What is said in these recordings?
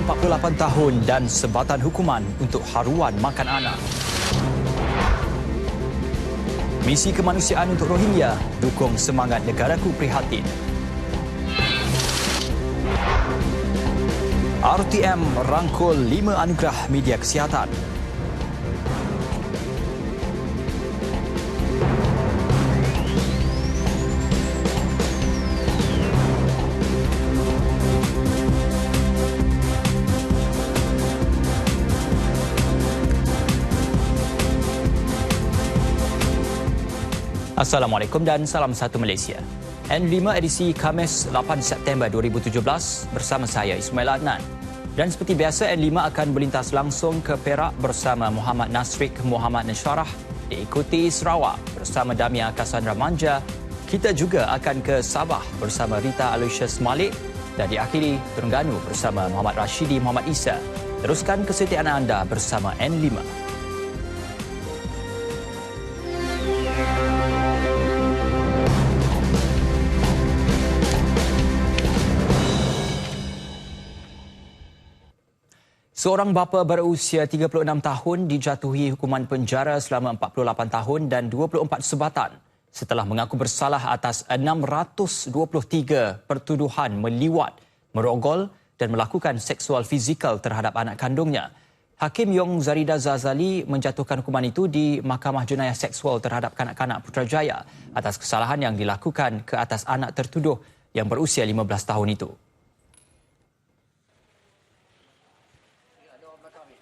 48 tahun dan sebatan hukuman untuk haruan makan anak. Misi kemanusiaan untuk Rohingya dukung semangat negaraku prihatin. RTM rangkul 5 anugerah media kesihatan. Assalamualaikum dan salam satu Malaysia. N5 edisi Khamis 8 September 2017 bersama saya Ismail Adnan. Dan seperti biasa N5 akan berlintas langsung ke Perak bersama Muhammad Nasrik Muhammad Nasharah, diikuti Sarawak bersama Damia Cassandra Manja. Kita juga akan ke Sabah bersama Rita Aloysius Malik dan diakhiri Terengganu bersama Muhammad Rashidi Muhammad Isa. Teruskan kesetiaan anda bersama N5. Seorang bapa berusia 36 tahun dijatuhi hukuman penjara selama 48 tahun dan 24 sebatan setelah mengaku bersalah atas 623 pertuduhan meliwat, merogol dan melakukan seksual fizikal terhadap anak kandungnya. Hakim Yong Zarida Zazali menjatuhkan hukuman itu di Mahkamah Jenayah Seksual terhadap Kanak-Kanak Putrajaya atas kesalahan yang dilakukan ke atas anak tertuduh yang berusia 15 tahun itu.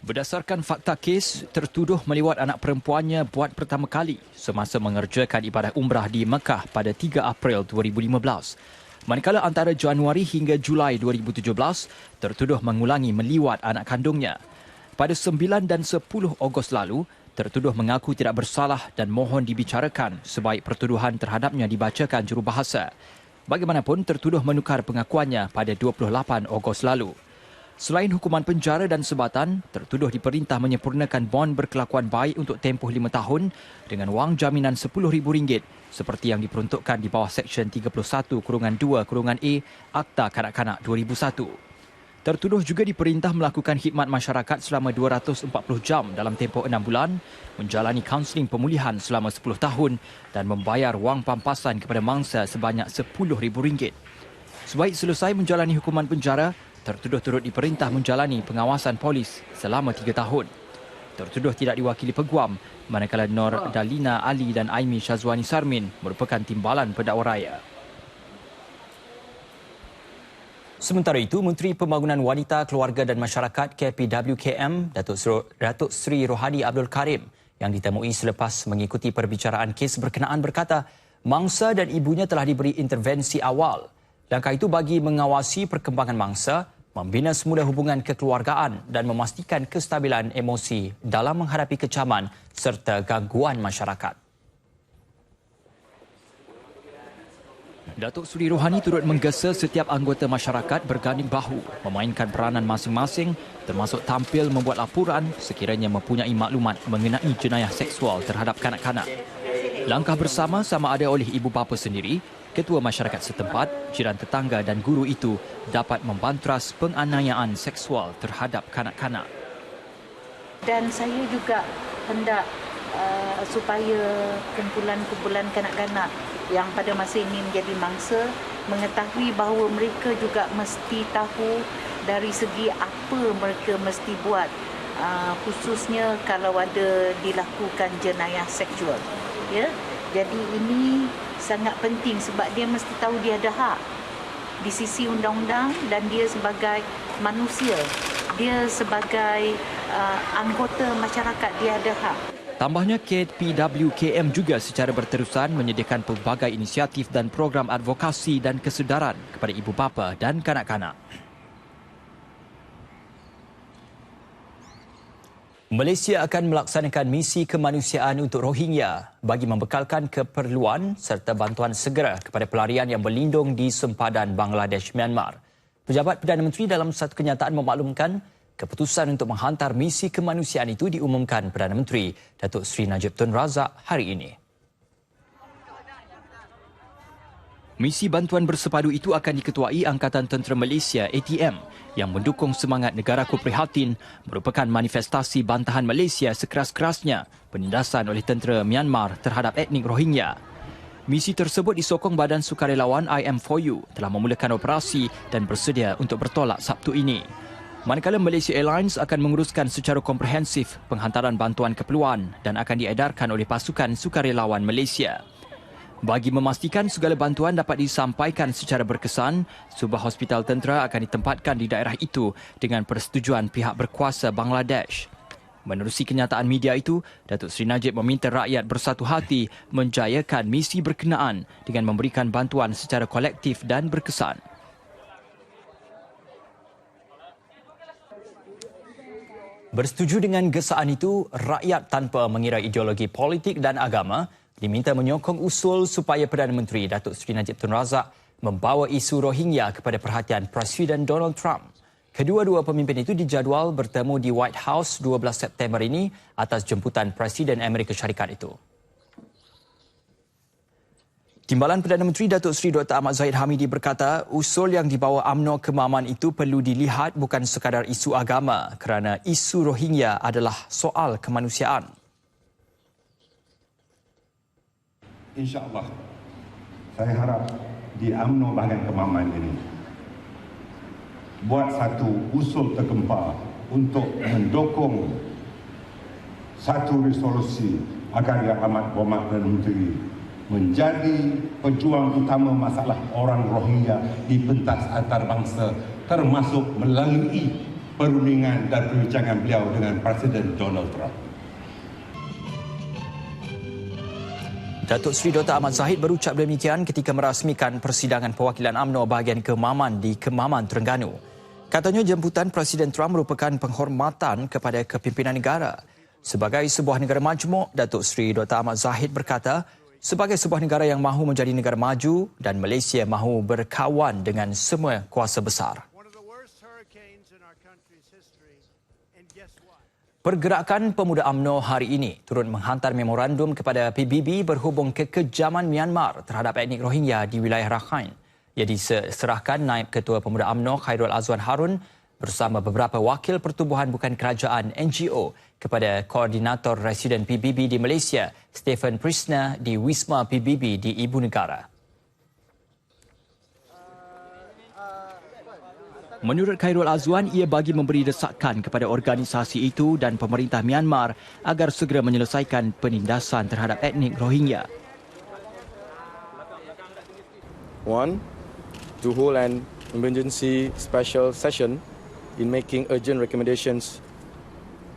Berdasarkan fakta kes, tertuduh meliwat anak perempuannya buat pertama kali semasa mengerjakan ibadah umrah di Mekah pada 3 April 2015. Manakala antara Januari hingga Julai 2017, tertuduh mengulangi meliwat anak kandungnya. Pada 9 dan 10 Ogos lalu, tertuduh mengaku tidak bersalah dan mohon dibicarakan sebaik pertuduhan terhadapnya dibacakan jurubahasa. Bagaimanapun, tertuduh menukar pengakuannya pada 28 Ogos lalu. Selain hukuman penjara dan sebatan, tertuduh diperintah menyempurnakan bond berkelakuan baik untuk tempoh 5 tahun dengan wang jaminan RM10,000 seperti yang diperuntukkan di bawah Seksyen 31-2-A Akta Kanak-Kanak 2001. Tertuduh juga diperintah melakukan khidmat masyarakat selama 240 jam dalam tempoh 6 bulan, menjalani kaunseling pemulihan selama 10 tahun dan membayar wang pampasan kepada mangsa sebanyak RM10,000. Sebaik selesai menjalani hukuman penjara, tertuduh turut diperintah menjalani pengawasan polis selama 3 tahun. Tertuduh tidak diwakili peguam, manakala Nur Dalina Ali dan Aimi Syazwani Sarmin merupakan timbalan pendakwa raya. Sementara itu, Menteri Pembangunan Wanita, Keluarga dan Masyarakat KPWKM, Datuk Seri Rohadi Abdul Karim yang ditemui selepas mengikuti perbicaraan kes berkenaan berkata, mangsa dan ibunya telah diberi intervensi awal. Langkah itu bagi mengawasi perkembangan mangsa, membina semula hubungan kekeluargaan dan memastikan kestabilan emosi dalam menghadapi kecaman serta gangguan masyarakat. Datuk Seri Rohani turut menggesa setiap anggota masyarakat berganding bahu memainkan peranan masing-masing termasuk tampil membuat laporan sekiranya mempunyai maklumat mengenai jenayah seksual terhadap kanak-kanak. Langkah bersama sama ada oleh ibu bapa sendiri, ketua masyarakat setempat, jiran tetangga dan guru itu dapat membantras penganiayaan seksual terhadap kanak-kanak. Dan saya juga hendak supaya kumpulan-kumpulan kanak-kanak yang pada masa ini menjadi mangsa mengetahui bahawa mereka juga mesti tahu dari segi apa mereka mesti buat, khususnya kalau ada dilakukan jenayah seksual. Ya, jadi ini sangat penting sebab dia mesti tahu dia ada hak di sisi undang-undang dan dia sebagai manusia, dia sebagai anggota masyarakat, dia ada hak. Tambahnya, KPWKM juga secara berterusan menyediakan pelbagai inisiatif dan program advokasi dan kesedaran kepada ibu bapa dan kanak-kanak. Malaysia akan melaksanakan misi kemanusiaan untuk Rohingya bagi membekalkan keperluan serta bantuan segera kepada pelarian yang berlindung di sempadan Bangladesh, Myanmar. Pejabat Perdana Menteri dalam satu kenyataan memaklumkan keputusan untuk menghantar misi kemanusiaan itu diumumkan Perdana Menteri Datuk Seri Najib Tun Razak hari ini. Misi bantuan bersepadu itu akan diketuai Angkatan Tentera Malaysia ATM yang mendukung semangat negaraku prihatin merupakan manifestasi bantahan Malaysia sekeras-kerasnya penindasan oleh tentera Myanmar terhadap etnik Rohingya. Misi tersebut disokong Badan Sukarelawan IM4U telah memulakan operasi dan bersedia untuk bertolak Sabtu ini. Manakala Malaysia Airlines akan menguruskan secara komprehensif penghantaran bantuan keperluan dan akan diedarkan oleh pasukan sukarelawan Malaysia. Bagi memastikan segala bantuan dapat disampaikan secara berkesan, sebuah hospital tentera akan ditempatkan di daerah itu dengan persetujuan pihak berkuasa Bangladesh. Menerusi kenyataan media itu, Datuk Seri Najib meminta rakyat bersatu hati menjayakan misi berkenaan dengan memberikan bantuan secara kolektif dan berkesan. Bersetuju dengan gesaan itu, rakyat tanpa mengira ideologi politik dan agama diminta menyokong usul supaya Perdana Menteri Datuk Seri Najib Tun Razak membawa isu Rohingya kepada perhatian Presiden Donald Trump. Kedua-dua pemimpin itu dijadual bertemu di White House 12 September ini atas jemputan Presiden Amerika Syarikat itu. Timbalan Perdana Menteri Datuk Seri Dr. Ahmad Zahid Hamidi berkata, usul yang dibawa UMNO ke Maman itu perlu dilihat bukan sekadar isu agama kerana isu Rohingya adalah soal kemanusiaan. InsyaAllah, saya harap di UMNO bahagian Kemaman ini buat satu usul tergempar untuk mendukung satu resolusi agar Yang Amat Berhormat Perdana Menteri menjadi pejuang utama masalah orang Rohingya di pentas antarabangsa, termasuk melalui perundingan dan perbincangan beliau dengan Presiden Donald Trump. Datuk Seri Dr. Ahmad Zahid berucap demikian ketika merasmikan persidangan perwakilan UMNO bahagian Kemaman di Kemaman, Terengganu. Katanya jemputan Presiden Trump merupakan penghormatan kepada kepimpinan negara. Sebagai sebuah negara majmuk, Datuk Seri Dr. Ahmad Zahid berkata, sebagai sebuah negara yang mahu menjadi negara maju dan Malaysia mahu berkawan dengan semua kuasa besar. Pergerakan Pemuda UMNO hari ini turut menghantar memorandum kepada PBB berhubung kekejaman Myanmar terhadap etnik Rohingya di wilayah Rakhine. Ia diserahkan Naib Ketua Pemuda UMNO Khairul Azwan Harun bersama beberapa wakil pertubuhan bukan kerajaan NGO kepada Koordinator Residen PBB di Malaysia, Stephen Prisna di Wisma PBB di Ibu Negara. Menurut Khairul Azwan, ia bagi memberi desakan kepada organisasi itu dan pemerintah Myanmar agar segera menyelesaikan penindasan terhadap etnik Rohingya. 1. To hold an emergency special session in making urgent recommendations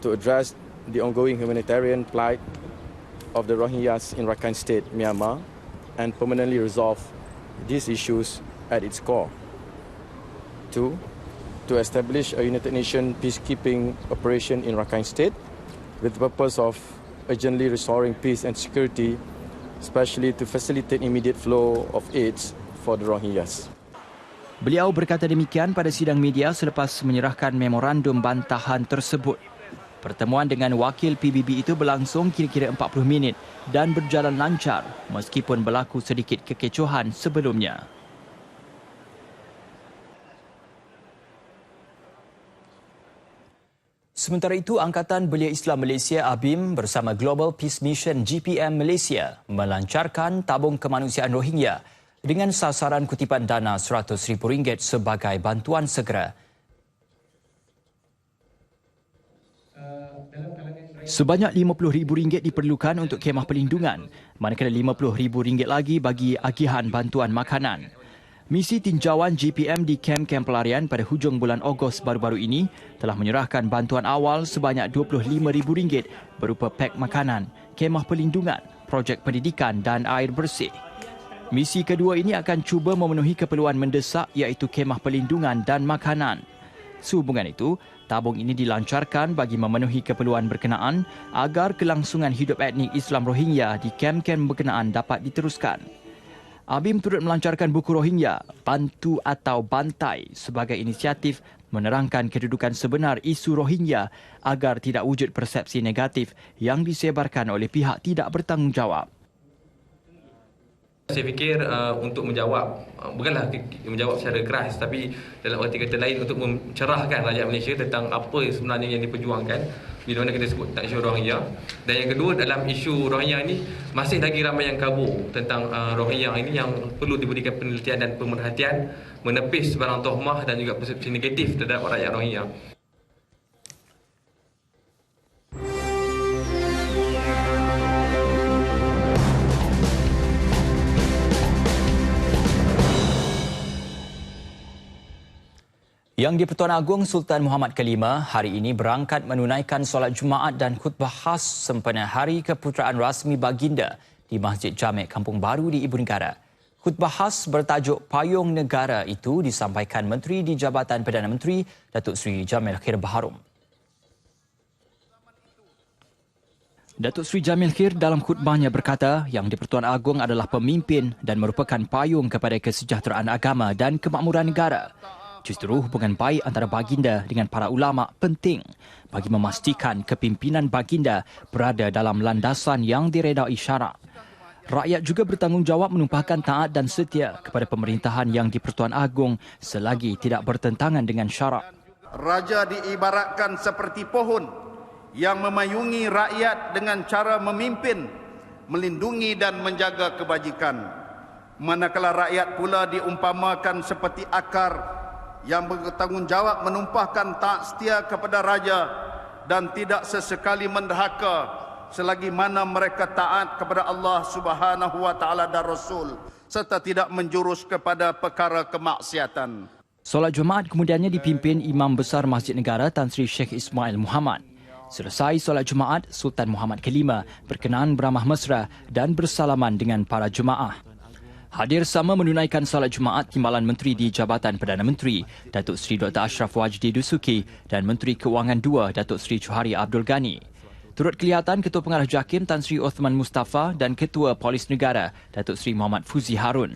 to address the ongoing humanitarian plight of the Rohingyas in Rakhine State, Myanmar, and permanently resolve these issues at its core. 2. To establish a United Nations peacekeeping operation in Rakhine State with the purpose of urgently restoring peace and security, especially to facilitate immediate flow of aids for the Rohingyas. Beliau berkata demikian pada sidang media selepas menyerahkan memorandum bantahan tersebut. Pertemuan dengan wakil PBB itu berlangsung kira-kira 40 minit dan berjalan lancar meskipun berlaku sedikit kekecohan sebelumnya. Sementara itu, Angkatan Belia Islam Malaysia ABIM bersama Global Peace Mission GPM Malaysia melancarkan tabung kemanusiaan Rohingya dengan sasaran kutipan dana RM100,000 sebagai bantuan segera. Sebanyak RM50,000 diperlukan untuk kemah perlindungan, manakala RM50,000 lagi bagi agihan bantuan makanan. Misi tinjauan GPM di kem-kem pelarian pada hujung bulan Ogos baru-baru ini telah menyerahkan bantuan awal sebanyak RM25,000 berupa pek makanan, kemah perlindungan, projek pendidikan dan air bersih. Misi kedua ini akan cuba memenuhi keperluan mendesak iaitu kemah perlindungan dan makanan. Sehubungan itu, tabung ini dilancarkan bagi memenuhi keperluan berkenaan agar kelangsungan hidup etnik Islam Rohingya di kem-kem berkenaan dapat diteruskan. ABIM turut melancarkan buku Rohingya, Bantu atau Bantai sebagai inisiatif menerangkan kedudukan sebenar isu Rohingya agar tidak wujud persepsi negatif yang disebarkan oleh pihak tidak bertanggungjawab. Saya fikir untuk menjawab, bukanlah menjawab secara keras, tapi dalam arti kata lain untuk mencerahkan rakyat Malaysia tentang apa sebenarnya yang diperjuangkan bila mana kita sebut tentang isu Rohingya. Dan yang kedua, dalam isu Rohingya ini masih lagi ramai yang kabur tentang Rohingya ini yang perlu diberikan penelitian dan pemerhatian, menepis sebarang tohmah dan juga persepsi negatif terhadap rakyat Rohingya. Yang di-Pertuan Agong Sultan Muhammad Kelima hari ini berangkat menunaikan solat Jumaat dan khutbah khas sempena Hari Keputeraan Rasmi Baginda di Masjid Jamek Kampung Baru di Ibu Negara. Khutbah khas bertajuk Payung Negara itu disampaikan Menteri di Jabatan Perdana Menteri Datuk Seri Jamil Khair Baharom. Datuk Seri Jamil Khair dalam khutbahnya berkata Yang di-Pertuan Agong adalah pemimpin dan merupakan payung kepada kesejahteraan agama dan kemakmuran negara. Justru hubungan baik antara baginda dengan para ulama penting bagi memastikan kepimpinan baginda berada dalam landasan yang diredai syarak. Rakyat juga bertanggungjawab menumpahkan taat dan setia kepada pemerintahan yang di-Pertuan Agong selagi tidak bertentangan dengan syarak. Raja diibaratkan seperti pohon yang memayungi rakyat dengan cara memimpin, melindungi dan menjaga kebajikan. Manakala rakyat pula diumpamakan seperti akar yang bertanggungjawab menumpahkan taat setia kepada raja dan tidak sesekali menderhaka selagi mana mereka taat kepada Allah Subhanahu wa taala dan Rasul serta tidak menjurus kepada perkara kemaksiatan. Solat Jumaat kemudiannya dipimpin Imam Besar Masjid Negara Tan Sri Sheikh Ismail Muhammad. Selesai solat Jumaat, Sultan Muhammad Kelima berkenan beramah mesra dan bersalaman dengan para jemaah. Hadir sama menunaikan solat Jumaat Timbalan Menteri di Jabatan Perdana Menteri Datuk Seri Dr. Ashraf Wajdi Dusuki dan Menteri Keuangan II Datuk Seri Johari Abdul Ghani. Turut kelihatan Ketua Pengarah JAKIM Tan Sri Othman Mustafa dan Ketua Polis Negara Datuk Seri Muhammad Fuzi Harun.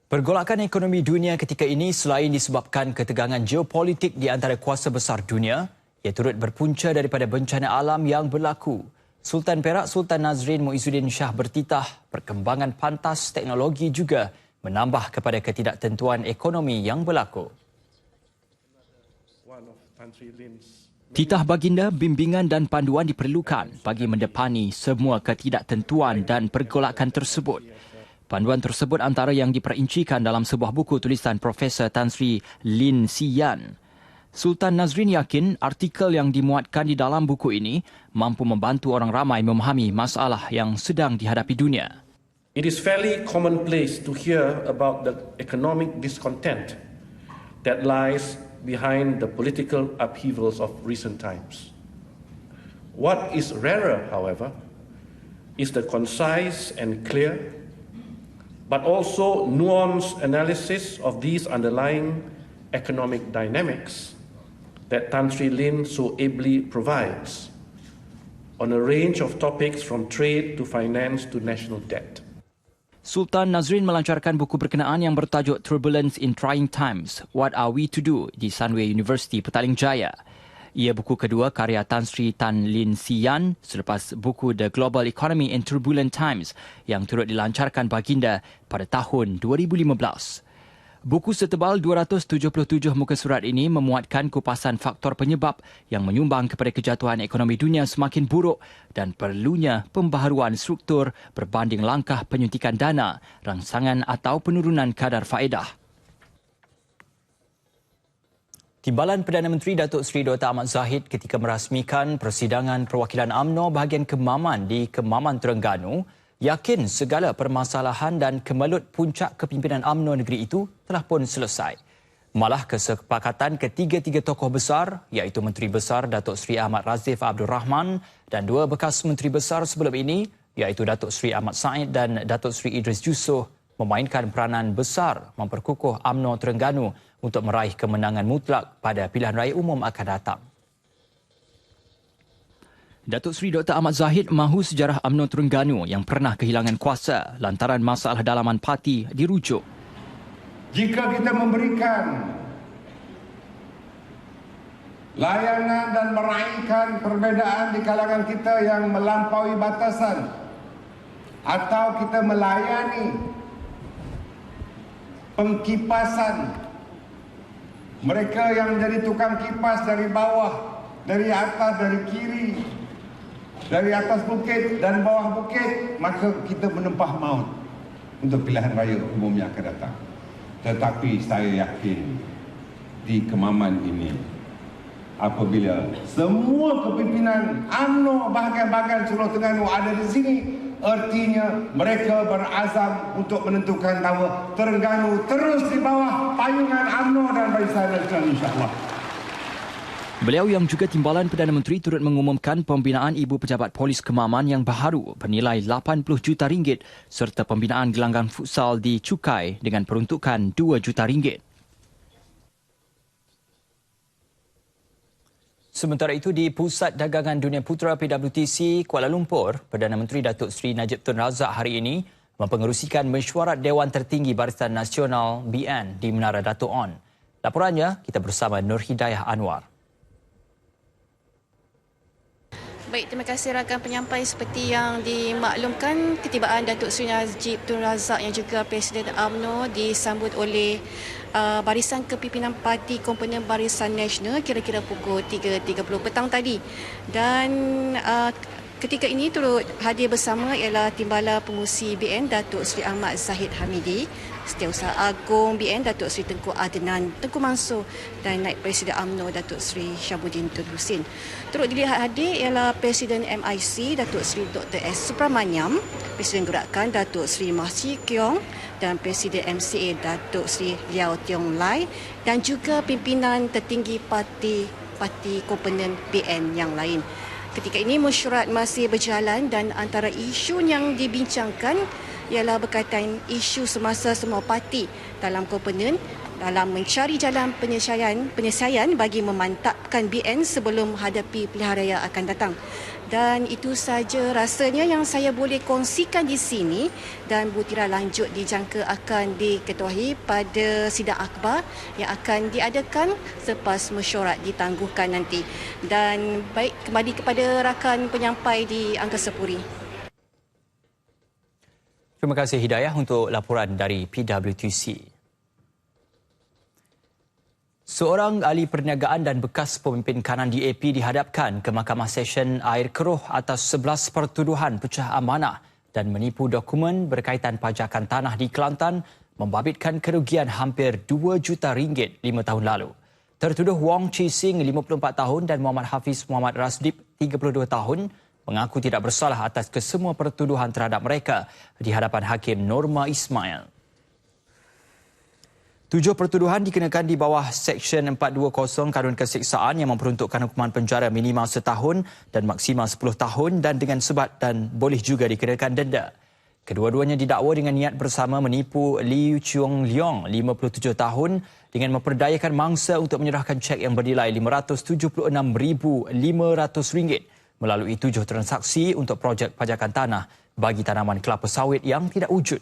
Pergolakan ekonomi dunia ketika ini selain disebabkan ketegangan geopolitik di antara kuasa besar dunia, ia turut berpunca daripada bencana alam yang berlaku. Sultan Perak Sultan Nazrin Muizzuddin Shah bertitah perkembangan pantas teknologi juga menambah kepada ketidaktentuan ekonomi yang berlaku. Titah baginda, bimbingan dan panduan diperlukan bagi mendepani semua ketidaktentuan dan pergolakan tersebut. Panduan tersebut antara yang diperincikan dalam sebuah buku tulisan Profesor Tan Sri Lin Siyan. Sultan Nazrin yakin artikel yang dimuatkan di dalam buku ini mampu membantu orang ramai memahami masalah yang sedang dihadapi dunia. It is fairly commonplace to hear about the economic discontent that lies behind the political upheavals of recent times. What is rarer, however, is the concise and clear, but also nuanced analysis of these underlying economic dynamics that Tan Sri Lin so ably provides on a range of topics from trade to finance to national debt. Sultan Nazrin melancarkan buku berkenaan yang bertajuk Turbulence in Trying Times, What Are We to Do di Sunway University Petaling Jaya. Ia buku kedua karya Tan Sri Tan Lin Siyan selepas buku The Global Economy in Turbulent Times yang turut dilancarkan baginda pada tahun 2015. Buku setebal 277 muka surat ini memuatkan kupasan faktor penyebab yang menyumbang kepada kejatuhan ekonomi dunia semakin buruk dan perlunya pembaharuan struktur berbanding langkah penyuntikan dana, rangsangan atau penurunan kadar faedah. Timbalan Perdana Menteri Datuk Seri Dr. Ahmad Zahid ketika merasmikan persidangan perwakilan UMNO bahagian Kemaman di Kemaman Terengganu yakin segala permasalahan dan kemelut puncak kepimpinan UMNO negeri itu telah pun selesai. Malah kesepakatan ketiga-tiga tokoh besar iaitu Menteri Besar Datuk Seri Ahmad Razif Abdul Rahman dan dua bekas Menteri Besar sebelum ini iaitu Datuk Seri Ahmad Said dan Datuk Seri Idris Yusof memainkan peranan besar memperkukuh UMNO Terengganu untuk meraih kemenangan mutlak pada pilihan raya umum akan datang. Datuk Seri Dr. Ahmad Zahid mahu sejarah UMNO Terengganu yang pernah kehilangan kuasa lantaran masalah dalaman parti dirujuk. Jika kita memberikan layanan dan meraihkan perbezaan di kalangan kita yang melampaui batasan, atau kita melayani pengkipasan mereka yang jadi tukang kipas dari bawah, dari atas, dari kiri, dari atas bukit dan bawah bukit, maka kita menempah maut untuk pilihan raya umum yang akan datang. Tetapi saya yakin di Kemaman ini, apabila semua kepimpinan UMNO bahagian-bahagian Seluruh Terengganu ada di sini, artinya mereka berazam untuk menentukan bahawa Terengganu terus di bawah payungan UMNO dan Barisan Nasional, insya-Allah. Beliau yang juga Timbalan Perdana Menteri turut mengumumkan pembinaan Ibu Pejabat Polis Kemaman yang baharu bernilai 80 juta ringgit serta pembinaan gelanggang futsal di Cukai dengan peruntukan 2 juta ringgit. Sementara itu, di Pusat Dagangan Dunia Putera PWTC Kuala Lumpur, Perdana Menteri Datuk Seri Najib Tun Razak hari ini mempengerusikan mesyuarat Dewan Tertinggi Barisan Nasional BN di Menara Dato' On. Laporannya, kita bersama Nur Hidayah Anwar. Baik, terima kasih rakan penyampai. Seperti yang dimaklumkan, ketibaan Datuk Seri Najib Tun Razak yang juga Presiden UMNO disambut oleh Barisan Kepimpinan Parti Komponen Barisan Nasional kira-kira pukul 3.30 petang tadi. Dan ketika ini turut hadir bersama ialah Timbala Pengurusi BN Datuk Seri Ahmad Zahid Hamidi, Setiausaha Agung BN Datuk Seri Tengku Adnan Tengku Mansur dan Naib Presiden UMNO Datuk Seri Syabuddin Tun Husin. Turut dilihat hadir ialah Presiden MIC Datuk Seri Dr. S. Supramaniam, Presiden Gerakan Datuk Seri Mahsi Keong dan Presiden MCA Datuk Seri Liao Tiong Lai dan juga pimpinan tertinggi parti komponen BN yang lain. Ketika ini mesyuarat masih berjalan dan antara isu yang dibincangkan ialah berkaitan isu semasa semua parti dalam komponen dalam mencari jalan penyelesaian bagi memantapkan BN sebelum hadapi pilihan raya akan datang. Dan itu saja rasanya yang saya boleh kongsikan di sini, dan butiran lanjut dijangka akan diketuai pada sidang akhbar yang akan diadakan selepas mesyuarat ditangguhkan nanti. Dan baik, kembali kepada rakan penyampai di Angkasa Puri. Terima kasih Hidayah untuk laporan dari PWTC. Seorang ahli perniagaan dan bekas pemimpin kanan DAP dihadapkan ke Mahkamah Session Air Keroh atas 11 pertuduhan pecah amanah dan menipu dokumen berkaitan pajakan tanah di Kelantan membabitkan kerugian hampir 2 juta ringgit 5 tahun lalu. Tertuduh Wong Chi Sing 54 tahun dan Muhammad Hafiz Muhammad Rasdip 32 tahun mengaku tidak bersalah atas kesemua pertuduhan terhadap mereka di hadapan Hakim Norma Ismail. 7 pertuduhan dikenakan di bawah Seksyen 420 Kanun Keseksaan yang memperuntukkan hukuman penjara minimal setahun dan maksimal 10 tahun dan dengan sebat dan boleh juga dikenakan denda. Kedua-duanya didakwa dengan niat bersama menipu Liu Chuang Leong 57 tahun dengan memperdayakan mangsa untuk menyerahkan cek yang bernilai RM576,500 melalui 7 transaksi untuk projek pajakan tanah bagi tanaman kelapa sawit yang tidak wujud.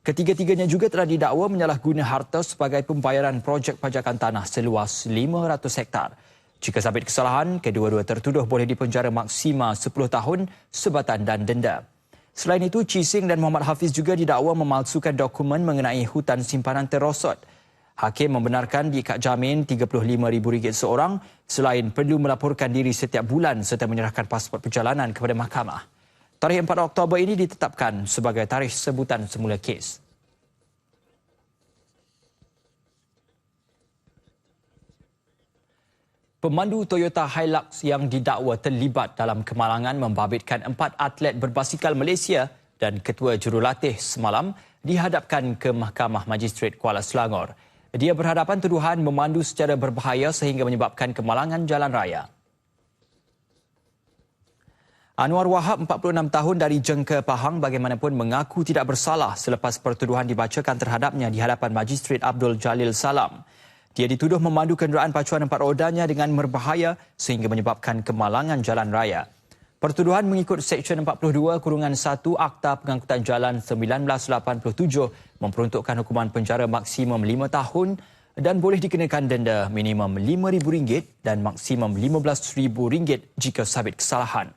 Ketiga-tiganya juga telah didakwa menyalahguna harta sebagai pembayaran projek pajakan tanah seluas 500 hektar. Jika sabit kesalahan, kedua-dua tertuduh boleh dipenjara maksimal 10 tahun, sebatan dan denda. Selain itu, Chi Sing dan Muhammad Hafiz juga didakwa memalsukan dokumen mengenai hutan simpanan terosot. Hakim membenarkan diikat jamin RM35,000 seorang selain perlu melaporkan diri setiap bulan serta menyerahkan pasport perjalanan kepada mahkamah. Tarikh 4 Oktober ini ditetapkan sebagai tarikh sebutan semula kes. Pemandu Toyota Hilux yang didakwa terlibat dalam kemalangan membabitkan 4 atlet berbasikal Malaysia dan ketua jurulatih semalam dihadapkan ke Mahkamah Magistrate Kuala Selangor. Dia berhadapan tuduhan memandu secara berbahaya sehingga menyebabkan kemalangan jalan raya. Anwar Wahab, 46 tahun dari Jengka Pahang, bagaimanapun mengaku tidak bersalah selepas pertuduhan dibacakan terhadapnya di hadapan Magistrate Abdul Jalil Salam. Dia dituduh memandu kenderaan pacuan 4 rodanya dengan berbahaya sehingga menyebabkan kemalangan jalan raya. Pertuduhan mengikut Seksyen 42-1 Akta Pengangkutan Jalan 1987 memperuntukkan hukuman penjara maksimum 5 tahun dan boleh dikenakan denda minimum RM5,000 dan maksimum RM15,000 jika sabit kesalahan.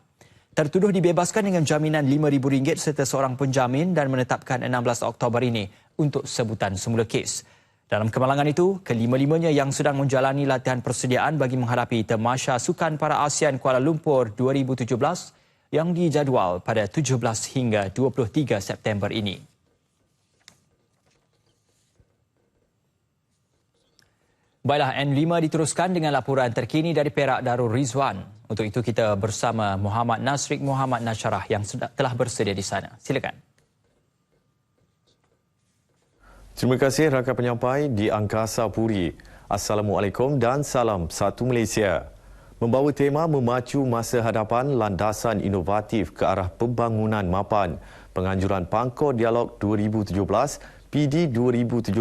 Tertuduh dibebaskan dengan jaminan RM5,000 serta seorang penjamin dan menetapkan 16 Oktober ini untuk sebutan semula kes. Dalam kemalangan itu, kelima-limanya yang sedang menjalani latihan persediaan bagi menghadapi Tamasya Sukan Para ASEAN Kuala Lumpur 2017 yang dijadual pada 17 hingga 23 September ini. Baiklah, N5 diteruskan dengan laporan terkini dari Perak Darul Rizwan. Untuk itu kita bersama Muhammad Nasrik Muhammad Nasyarah yang telah bersedia di sana. Silakan. Terima kasih rakan penyampai di Angkasa Puri. Assalamualaikum dan salam satu Malaysia. Membawa tema memacu masa hadapan landasan inovatif ke arah pembangunan mapan, penganjuran Pangkor Dialog 2017, PD 2017,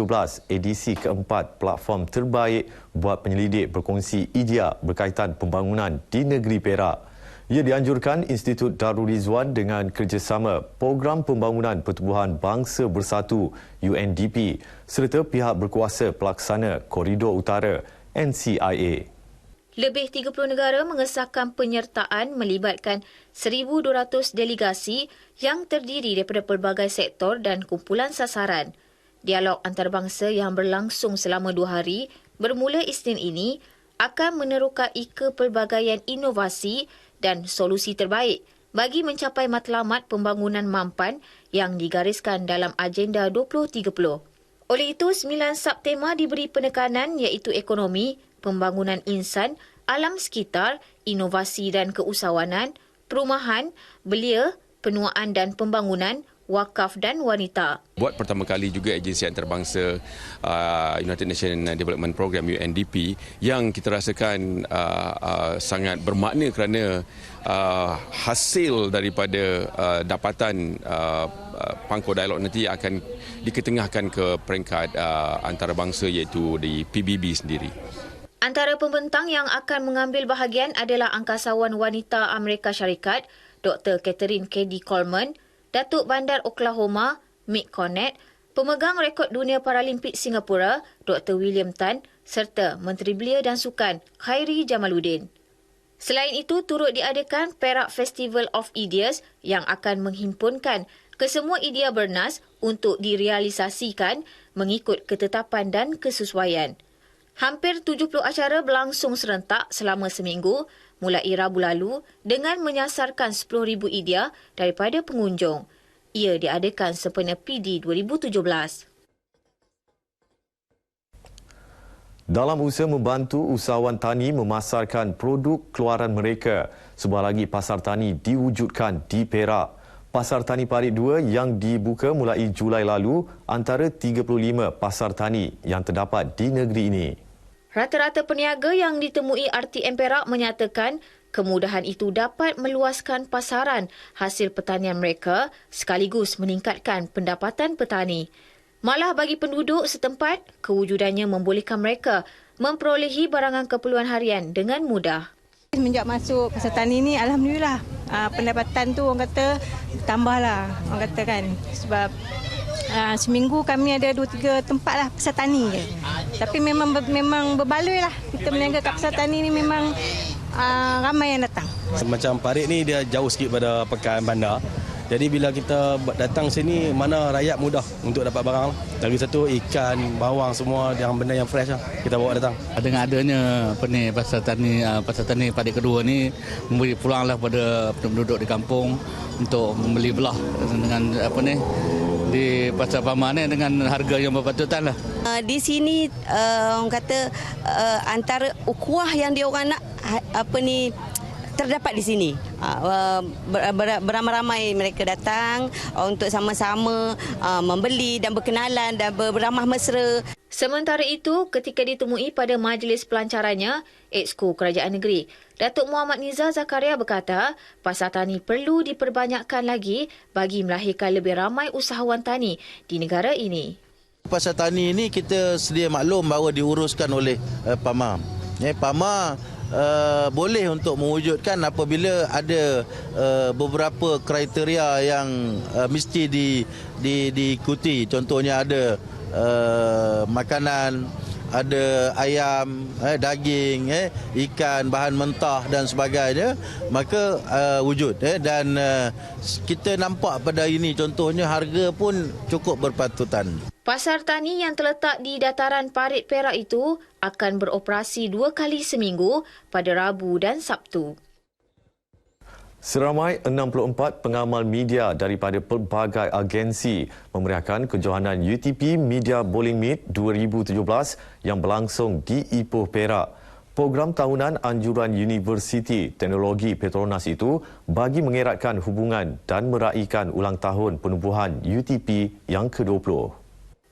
edisi keempat platform terbaik buat penyelidik berkongsi idea berkaitan pembangunan di negeri Perak. Ia dianjurkan Institut Darul Rizwan dengan kerjasama Program Pembangunan Pertubuhan Bangsa Bersatu UNDP serta pihak berkuasa pelaksana Koridor Utara NCIA. Lebih 30 negara mengesahkan penyertaan melibatkan 1,200 delegasi yang terdiri daripada pelbagai sektor dan kumpulan sasaran. Dialog antarabangsa yang berlangsung selama 2 hari bermula Isnin ini akan menerokai kepelbagaian inovasi dan solusi terbaik bagi mencapai matlamat pembangunan mampan yang digariskan dalam Agenda 2030. Oleh itu, 9 subtema diberi penekanan iaitu ekonomi, pembangunan insan, alam sekitar, inovasi dan keusahawanan, perumahan, belia, penuaan dan pembangunan, wakaf dan wanita. Buat pertama kali juga agensi antarabangsa United Nations Development Program UNDP yang kita rasakan sangat bermakna kerana hasil daripada dapatan Pangkor Dialog nanti akan diketengahkan ke peringkat antarabangsa iaitu di PBB sendiri. Antara pembentang yang akan mengambil bahagian adalah angkasawan wanita Amerika Syarikat, Dr. Catherine K.D. Coleman, Datuk Bandar Oklahoma, Mick Cornett, pemegang rekod dunia Paralimpik Singapura, Dr. William Tan, serta Menteri Belia dan Sukan, Khairi Jamaluddin. Selain itu, turut diadakan Perak Festival of Ideas yang akan menghimpunkan kesemua idea bernas untuk direalisasikan mengikut ketetapan dan kesesuaian. Hampir 70 acara berlangsung serentak selama seminggu, mulai Rabu lalu dengan menyasarkan 10,000 idea daripada pengunjung. Ia diadakan sempena PD 2017. Dalam usaha membantu usahawan tani memasarkan produk keluaran mereka, sebuah lagi pasar tani diwujudkan di Perak. Pasar Tani Parit 2 yang dibuka mulai Julai lalu antara 35 pasar tani yang terdapat di negeri ini. Rata-rata peniaga yang ditemui RTM Perak menyatakan kemudahan itu dapat meluaskan pasaran hasil pertanian mereka sekaligus meningkatkan pendapatan petani. Malah bagi penduduk setempat, kewujudannya membolehkan mereka memperolehi barangan keperluan harian dengan mudah. Semenjak masuk pasar tani ni, alhamdulillah pendapatan tu orang kata tambahlah, orang kata kan, sebab seminggu kami ada 2-3 tempat lah pasar tani je. Tapi memang berbaloi lah. Kita berniaga kat pasar tani ni memang ramai yang datang. Macam Parit ni dia jauh sikit pada pekan bandar. Jadi bila kita datang sini, mana rakyat mudah untuk dapat barang. Lagi satu ikan, bawang semua yang benda yang fresh lah kita bawa datang. Dengan adanya pasar tani Parit kedua ni memberi peluanglah pada penduduk di kampung untuk membeli belah dengan di pasar Paman ni dengan harga yang berpatutan lah. Di sini orang kata antara ukhuwah yang dia orang nak terdapat di sini. Beramai-ramai mereka datang untuk sama-sama membeli dan berkenalan dan beramah mesra. Sementara itu, ketika ditemui pada majlis pelancarannya, Exco Kerajaan Negeri, Datuk Muhammad Nizar Zakaria berkata, pasar tani perlu diperbanyakkan lagi bagi melahirkan lebih ramai usahawan tani di negara ini. Pasar tani ini kita sedia maklum bahawa diuruskan oleh PAMA. PAMA boleh untuk mewujudkan apabila ada beberapa kriteria yang mesti diikuti. Contohnya ada makanan, ada ayam, daging, ikan, bahan mentah dan sebagainya, maka wujud. Dan kita nampak pada hari ini contohnya harga pun cukup berpatutan. Pasar tani yang terletak di dataran parit Perak itu akan beroperasi 2 kali seminggu pada Rabu dan Sabtu. Seramai 64 pengamal media daripada pelbagai agensi memeriahkan kejohanan UTP Media Bowling Meet 2017 yang berlangsung di Ipoh, Perak. Program tahunan anjuran Universiti Teknologi Petronas itu bagi mengeratkan hubungan dan meraihkan ulang tahun penubuhan UTP yang ke-20.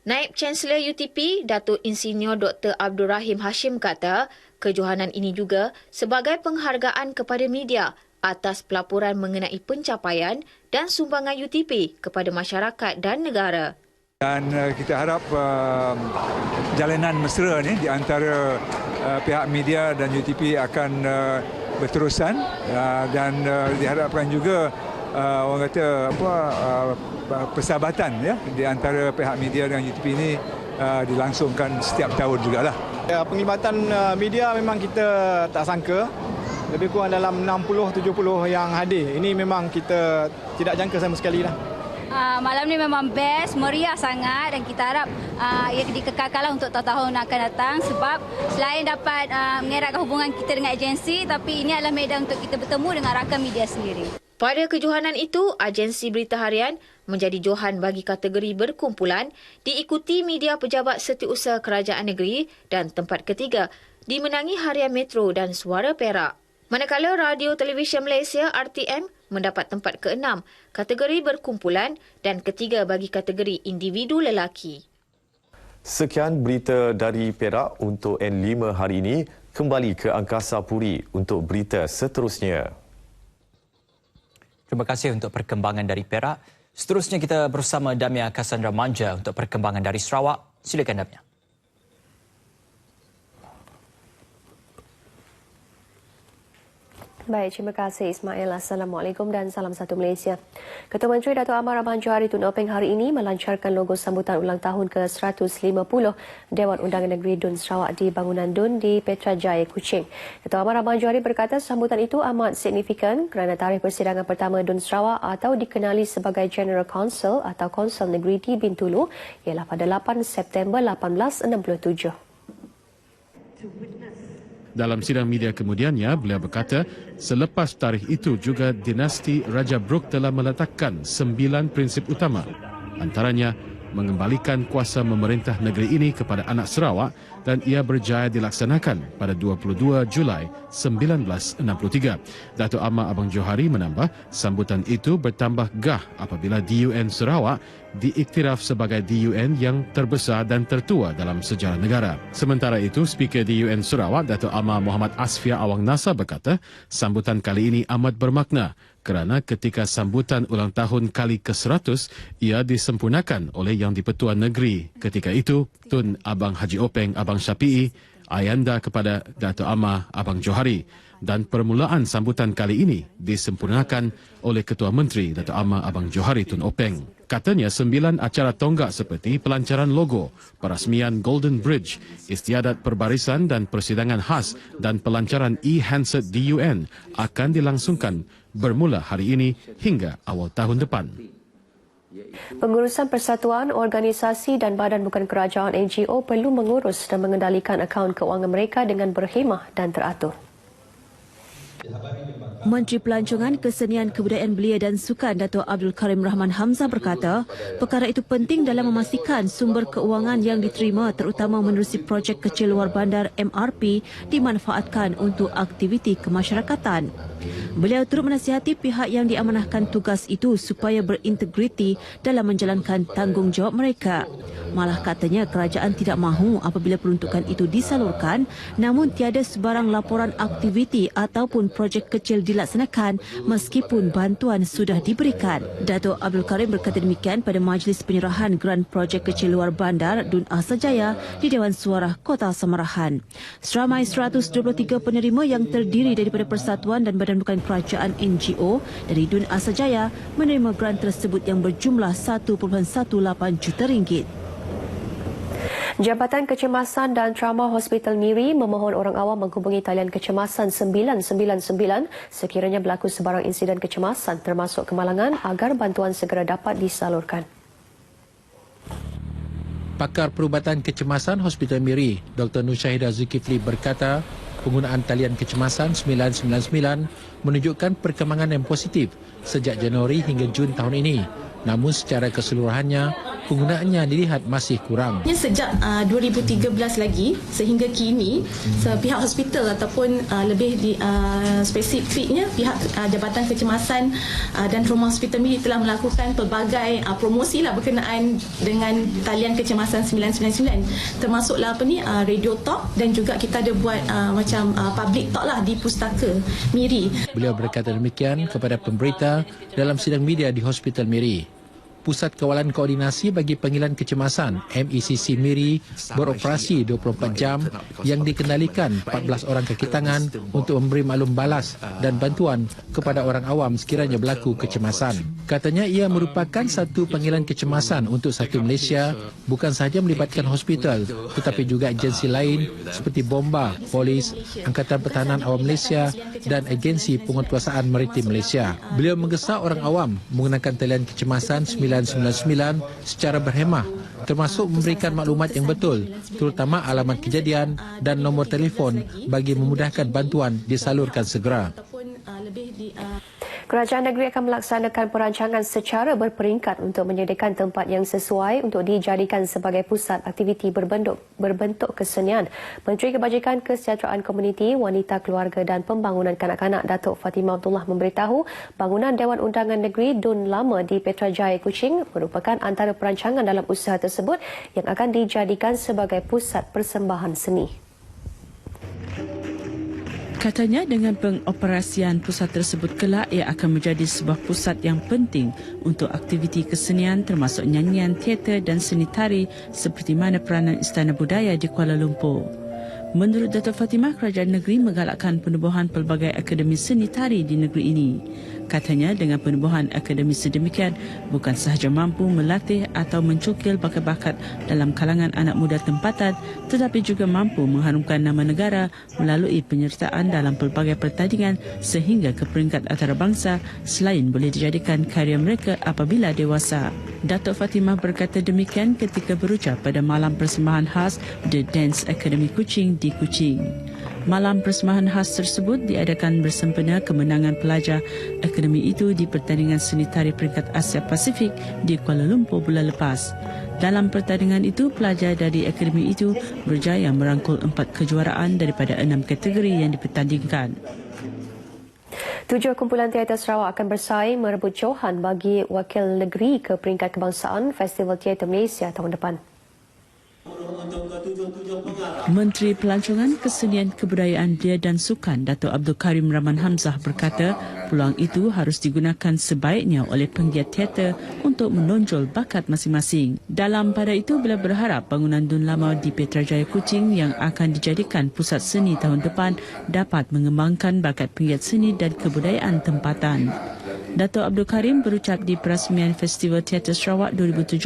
Naib Chancellor UTP, Datuk Insinyur Dr. Abdul Rahim Hashim kata, kejohanan ini juga sebagai penghargaan kepada media atas pelaporan mengenai pencapaian dan sumbangan UTP kepada masyarakat dan negara. Dan kita harap jalanan mesra ni di antara pihak media dan UTP akan berterusan dan diharapkan juga orang kata persahabatan ya di antara pihak media dengan UTP ini dilangsungkan setiap tahun jugalah. Penglibatan media memang kita tak sangka. Lebih kurang dalam 60-70 yang hadir. Ini memang kita tidak jangka sama sekali lah. Malam ni memang best, meriah sangat dan kita harap ia dikekalkan untuk tahun-tahun akan datang sebab selain dapat mengeratkan hubungan kita dengan agensi, tapi ini adalah medan untuk kita bertemu dengan rakan media sendiri. Pada kejohanan itu, agensi berita harian menjadi johan bagi kategori berkumpulan, diikuti media pejabat setiausaha kerajaan negeri dan tempat ketiga dimenangi Harian Metro dan Suara Perak. Manakala Radio Televisyen Malaysia RTM mendapat tempat ke-6 kategori berkumpulan dan ketiga bagi kategori individu lelaki. Sekian berita dari Perak untuk N5 hari ini. Kembali ke Angkasa Puri untuk berita seterusnya. Terima kasih untuk perkembangan dari Perak. Seterusnya kita bersama Damia Cassandra Manja untuk perkembangan dari Sarawak. Silakan Damia. Baik, terima kasih Ismail. Assalamualaikum dan salam satu Malaysia. Ketua Menteri Datuk Amar Abang Johari Tun Openg hari ini melancarkan logo sambutan ulang tahun ke-150 Dewan Undangan Negeri Dun Sarawak di bangunan Dun di Petrajaya, Kuching. Ketua Amar Abang Johari berkata sambutan itu amat signifikan kerana tarikh persidangan pertama Dun Sarawak atau dikenali sebagai General Council atau Konsel Negeri di Bintulu ialah pada 8 September 1867. Dalam sidang media kemudiannya, beliau berkata, selepas tarikh itu juga dinasti Raja Brooke telah meletakkan 9 prinsip utama. Antaranya, mengembalikan kuasa memerintah negeri ini kepada anak Sarawak dan ia berjaya dilaksanakan pada 22 Julai 1963. Datuk Amar Abang Johari menambah, sambutan itu bertambah gah apabila DUN Sarawak diiktiraf sebagai DUN yang terbesar dan tertua dalam sejarah negara. Sementara itu, Speaker DUN Sarawak, Datuk Amar Muhammad Asfia Awang Nasa berkata, sambutan kali ini amat bermakna kerana ketika sambutan ulang tahun kali ke-100, ia disempurnakan oleh Yang di-Pertua Negeri. Ketika itu, Tun Abang Haji Openg Abang Syafi'i, ayanda kepada Datuk Amar Abang Johari. Dan permulaan sambutan kali ini disempurnakan oleh Ketua Menteri Datuk Amar Abang Johari Tun Openg. Katanya 9 acara tonggak seperti pelancaran logo, perasmian Golden Bridge, istiadat perbarisan dan persidangan khas dan pelancaran e-handset DUN akan dilangsungkan bermula hari ini hingga awal tahun depan. Pengurusan persatuan, organisasi dan badan bukan kerajaan NGO perlu mengurus dan mengendalikan akaun keuangan mereka dengan berhemah dan teratur. Menteri Pelancongan, Kesenian, Kebudayaan Belia dan Sukan Datuk Abdul Karim Rahman Hamzah berkata, perkara itu penting dalam memastikan sumber keuangan yang diterima terutama menerusi projek kecil luar bandar MRP dimanfaatkan untuk aktiviti kemasyarakatan. Beliau turut menasihati pihak yang diamanahkan tugas itu supaya berintegriti dalam menjalankan tanggungjawab mereka. Malah katanya kerajaan tidak mahu apabila peruntukan itu disalurkan namun tiada sebarang laporan aktiviti ataupun projek kecil dilaksanakan meskipun bantuan sudah diberikan. Datuk Abdul Karim berkata demikian pada majlis penyerahan geran projek kecil luar bandar Dun Asajaya di Dewan Suara Kota Samarahan. Seramai 123 penerima yang terdiri daripada persatuan dan badan bukan kerajaan NGO dari Dun Asajaya menerima geran tersebut yang berjumlah 1.18 juta ringgit. Jabatan Kecemasan dan Trauma Hospital Miri memohon orang awam menghubungi talian kecemasan 999 sekiranya berlaku sebarang insiden kecemasan termasuk kemalangan agar bantuan segera dapat disalurkan. Pakar Perubatan Kecemasan Hospital Miri, Dr. Nur Syahidah Zulkifli berkata, penggunaan talian kecemasan 999 menunjukkan perkembangan yang positif sejak Januari hingga Jun tahun ini. Namun secara keseluruhannya, penggunaannya dilihat masih kurang. Sejak 2013 lagi sehingga kini, pihak hospital ataupun lebih spesifiknya pihak Jabatan Kecemasan dan Trauma Hospital Miri telah melakukan pelbagai promosi berkenaan dengan talian kecemasan 999, termasuklah radio talk, dan juga kita ada buat macam public talk di pustaka Miri. Beliau berkata demikian kepada pemberita dalam sidang media di Hospital Miri. Pusat Kawalan Koordinasi bagi Panggilan Kecemasan MECC Miri beroperasi 24 jam yang dikendalikan 14 orang kaki tangan untuk memberi maklum balas dan bantuan kepada orang awam sekiranya berlaku kecemasan. Katanya ia merupakan satu panggilan kecemasan untuk satu Malaysia, bukan sahaja melibatkan hospital tetapi juga agensi lain seperti Bomba, Polis, Angkatan Pertahanan Awam Malaysia dan Agensi Penguatkuasaan Maritim Malaysia. Beliau menggesa orang awam menggunakan talian kecemasan 999 secara berhemah, termasuk memberikan maklumat yang betul, terutama alamat kejadian dan nombor telefon bagi memudahkan bantuan disalurkan segera. Kerajaan negeri akan melaksanakan perancangan secara berperingkat untuk menyediakan tempat yang sesuai untuk dijadikan sebagai pusat aktiviti berbentuk kesenian. Menteri Kebajikan Kesejahteraan Komuniti, Wanita, Keluarga dan Pembangunan Kanak-kanak Datuk Fatimah Abdullah memberitahu bangunan Dewan Undangan Negeri Dun Lama di Petrajaya, Kuching merupakan antara perancangan dalam usaha tersebut yang akan dijadikan sebagai pusat persembahan seni. Katanya dengan pengoperasian pusat tersebut kelak ia akan menjadi sebuah pusat yang penting untuk aktiviti kesenian termasuk nyanyian, teater dan seni tari seperti mana peranan Istana Budaya di Kuala Lumpur. Menurut Datuk Fatimah, kerajaan negeri menggalakkan penubuhan pelbagai akademi seni tari di negeri ini. Katanya dengan penubuhan akademi sedemikian bukan sahaja mampu melatih atau mencukil bakat-bakat dalam kalangan anak muda tempatan tetapi juga mampu mengharumkan nama negara melalui penyertaan dalam pelbagai pertandingan sehingga ke peringkat antarabangsa selain boleh dijadikan karya mereka apabila dewasa. Datuk Fatimah berkata demikian ketika berucap pada malam persembahan khas The Dance Academy Kuching di Kuching. Malam persembahan khas tersebut diadakan bersempena kemenangan pelajar akademi itu di pertandingan seni tari peringkat Asia Pasifik di Kuala Lumpur bulan lepas. Dalam pertandingan itu, pelajar dari akademi itu berjaya merangkul 4 kejuaraan daripada 6 kategori yang dipertandingkan. 7 kumpulan teater Sarawak akan bersaing merebut johan bagi wakil negeri ke peringkat kebangsaan Festival Teater Malaysia tahun depan. Menteri Pelancongan, Kesenian, Kebudayaan, Belia dan Sukan Datuk Abdul Karim Rahman Hamzah berkata peluang itu harus digunakan sebaiknya oleh penggiat teater untuk menonjol bakat masing-masing. Dalam pada itu, beliau berharap bangunan Dun Lama di Petrajaya Kuching yang akan dijadikan pusat seni tahun depan dapat mengembangkan bakat penggiat seni dan kebudayaan tempatan. Datuk Abdul Karim berucap di perasmian Festival Teater Sarawak 2017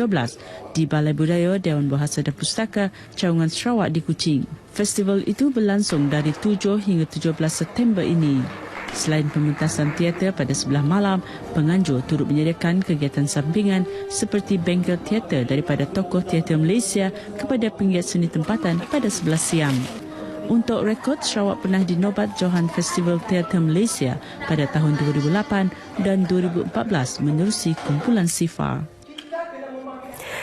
di Balai Budaya Dewan Bahasa dan Pustaka Cawangan Sarawak di Kuching. Festival itu berlangsung dari 7 hingga 17 September ini. Selain pementasan teater pada sebelah malam, penganjur turut menyediakan kegiatan sampingan seperti bengkel teater daripada tokoh teater Malaysia kepada penggiat seni tempatan pada 11 siang. Untuk rekod, Sarawak pernah dinobat Johan Festival Teater Malaysia pada tahun 2008 dan 2014 menerusi kumpulan SIFA.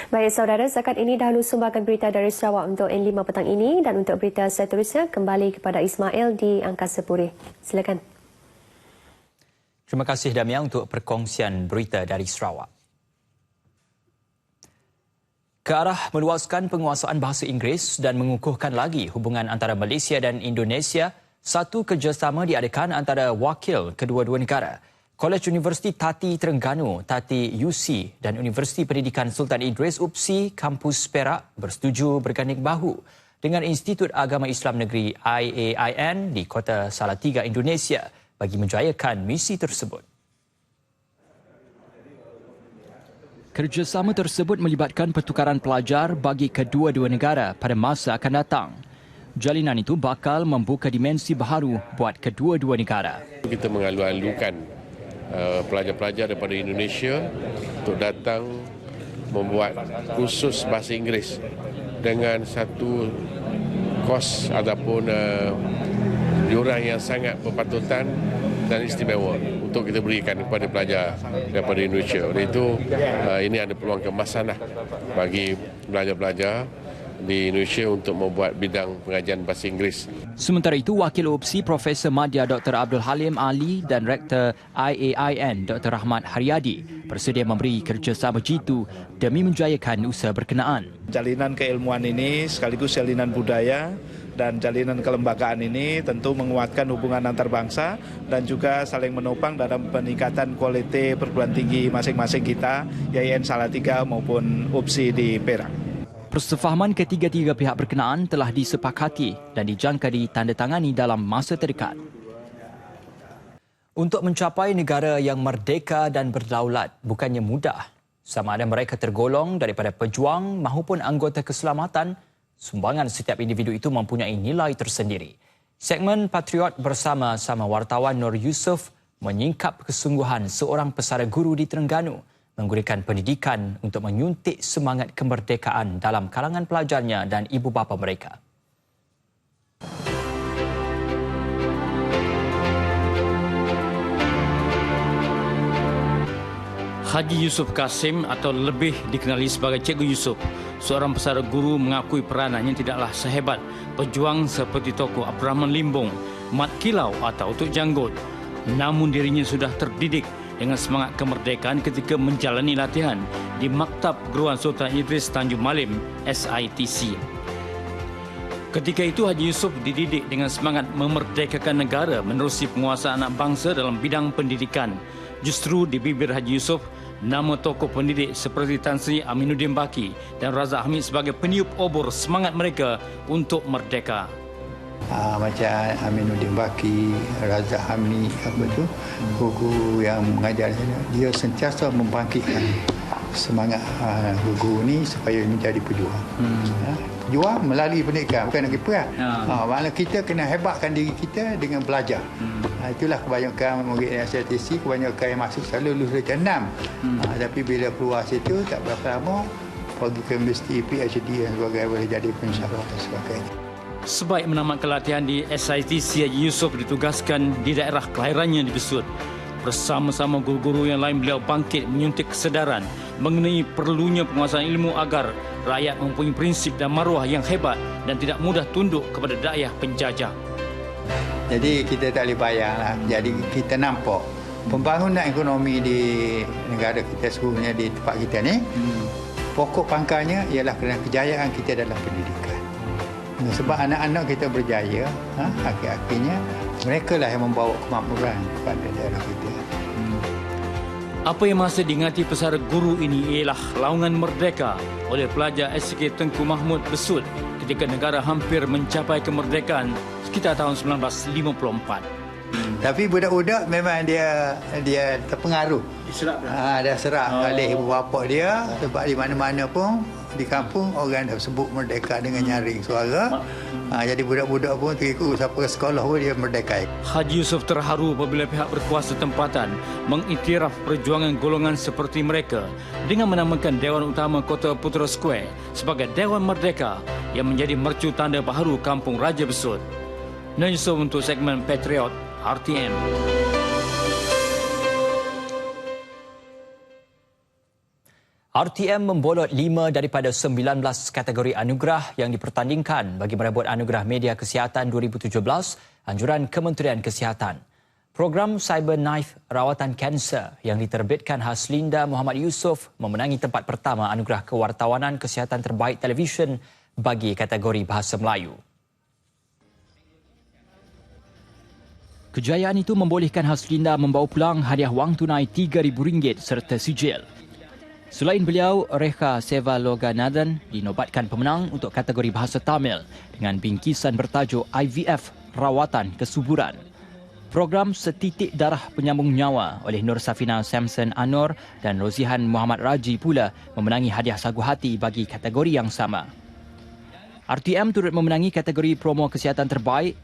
Baik saudara, setakat ini dahulu sumbangan berita dari Sarawak untuk N5 petang ini dan untuk berita seterusnya kembali kepada Ismail di Angkasa Puri. Silakan. Terima kasih Damian untuk perkongsian berita dari Sarawak. Ke arah meluaskan penguasaan bahasa Inggeris dan mengukuhkan lagi hubungan antara Malaysia dan Indonesia, satu kerjasama diadakan antara wakil kedua-dua negara. Kolej Universiti Tati Terengganu, Tati UC dan Universiti Pendidikan Sultan Idris UPSI Kampus Perak bersetuju berganding bahu dengan Institut Agama Islam Negeri IAIN di Kota Salatiga, Indonesia bagi menjayakan misi tersebut. Kerjasama tersebut melibatkan pertukaran pelajar bagi kedua-dua negara pada masa akan datang. Jalinan itu bakal membuka dimensi baharu buat kedua-dua negara. Kita mengalu-alukan pelajar-pelajar daripada Indonesia untuk datang membuat kursus bahasa Inggeris dengan satu kos ataupun diorang yang sangat berpatutan dan istimewa untuk kita berikan kepada pelajar daripada Indonesia. Oleh itu, ini ada peluang kemasan bagi pelajar-pelajar di Indonesia untuk membuat bidang pengajian bahasa Inggeris. Sementara itu, Wakil OPSI Profesor Madya Dr. Abdul Halim Ali dan Rektor IAIN Dr. Rahmat Haryadi bersedia memberi kerjasama jitu demi menjayakan usaha berkenaan. Jalinan keilmuan ini sekaligus jalinan budaya dan jalinan kelembagaan ini tentu menguatkan hubungan antar bangsa dan juga saling menopang dalam peningkatan kualitas perguruan tinggi masing-masing kita, IAIN Salatiga maupun OPSI di Perak. Persefahaman ketiga-tiga pihak berkenaan telah disepakati dan dijangka ditandatangani dalam masa terdekat. Untuk mencapai negara yang merdeka dan berdaulat bukannya mudah. Sama ada mereka tergolong daripada pejuang maupun anggota keselamatan, sumbangan setiap individu itu mempunyai nilai tersendiri. Segmen Patriot bersama-sama wartawan Nur Yusof menyingkap kesungguhan seorang pesara guru di Terengganu menggunakan pendidikan untuk menyuntik semangat kemerdekaan dalam kalangan pelajarnya dan ibu bapa mereka. Haji Yusuf Kasim atau lebih dikenali sebagai Cikgu Yusuf, seorang pesara guru mengakui peranannya tidaklah sehebat pejuang seperti tokoh Abrahman Limbong, Mat Kilau atau Tuk Janggut. Namun dirinya sudah terdidik dengan semangat kemerdekaan ketika menjalani latihan di Maktab Guruan Sultan Idris Tanjung Malim SITC. Ketika itu Haji Yusuf dididik dengan semangat memerdekakan negara menerusi penguasaan anak bangsa dalam bidang pendidikan. Justru di bibir Haji Yusuf, nama tokoh pendidik seperti Tan Sri Aminuddin Baki dan Razak Hamid sebagai peniup obor semangat mereka untuk merdeka. Macam Aminuddin Baki, Razak Hamid, guru yang mengajar, dia sentiasa membangkitkan semangat guru ni supaya menjadi pejuang. Pejuang melalui pendidikan, bukan lagi perang. Maknanya kita kena hebatkan diri kita dengan belajar. Itulah kebanyakan murid SLTC, kebanyakan yang masuk selalu lulus darjah 6. Tapi bila keluar situ tak berapa lama pergi ke universiti PhD dan sebagainya, boleh jadi pensyarah dan sebagainya. Sebaik menamatkan latihan di SITC, Haji Yusuf ditugaskan di daerah kelahirannya di Besut. Bersama-sama guru-guru yang lain, beliau bangkit menyuntik kesedaran mengenai perlunya penguasaan ilmu agar rakyat mempunyai prinsip dan maruah yang hebat dan tidak mudah tunduk kepada dayah penjajah. Jadi kita tak boleh bayanglah. Jadi kita nampak pembangunan ekonomi di negara kita seluruhnya di tempat kita ni, pokok pangkalnya ialah kerana kejayaan kita dalam pendidikan. Sebab anak-anak kita berjaya, akhir-akhirnya mereka lah yang membawa kemakmuran kepada daerah kita. Apa yang masih diingati pesara guru ini ialah laungan merdeka oleh pelajar SK Tengku Mahmud Besut ketika negara hampir mencapai kemerdekaan sekitar tahun 1954. Tapi budak-budak memang dia terpengaruh. Dia serap oleh ibu bapa dia, sebab di mana-mana pun di kampung orang dah sebut merdeka dengan nyaring suara. Jadi budak-budak pun terikut siapa ke sekolah pun dia merdekai. Haji Yusuf terharu apabila pihak berkuasa tempatan mengiktiraf perjuangan golongan seperti mereka dengan menamakan Dewan Utama Kota Putra Square sebagai Dewan Merdeka yang menjadi mercu tanda baharu Kampung Raja Besut. Nur Yusof untuk segmen Patriot RTM. RTM membolot 5 daripada 19 kategori anugerah yang dipertandingkan bagi merebut Anugerah Media Kesihatan 2017 anjuran Kementerian Kesihatan. Program Cyber Knife Rawatan Kanser yang diterbitkan Haslinda Muhammad Yusof memenangi tempat pertama Anugerah Kewartawanan Kesihatan Terbaik Televisyen bagi kategori Bahasa Melayu. Kejayaan itu membolehkan Haslinda membawa pulang hadiah wang tunai RM3,000 serta sijil. Selain beliau, Rekha Sevaloganathan dinobatkan pemenang untuk kategori Bahasa Tamil dengan bingkisan bertajuk IVF Rawatan Kesuburan. Program Setitik Darah Penyambung Nyawa oleh Nur Safina Samson Anor dan Rozihan Muhammad Raji pula memenangi hadiah sagu hati bagi kategori yang sama. RTM turut memenangi kategori promo kesihatan terbaik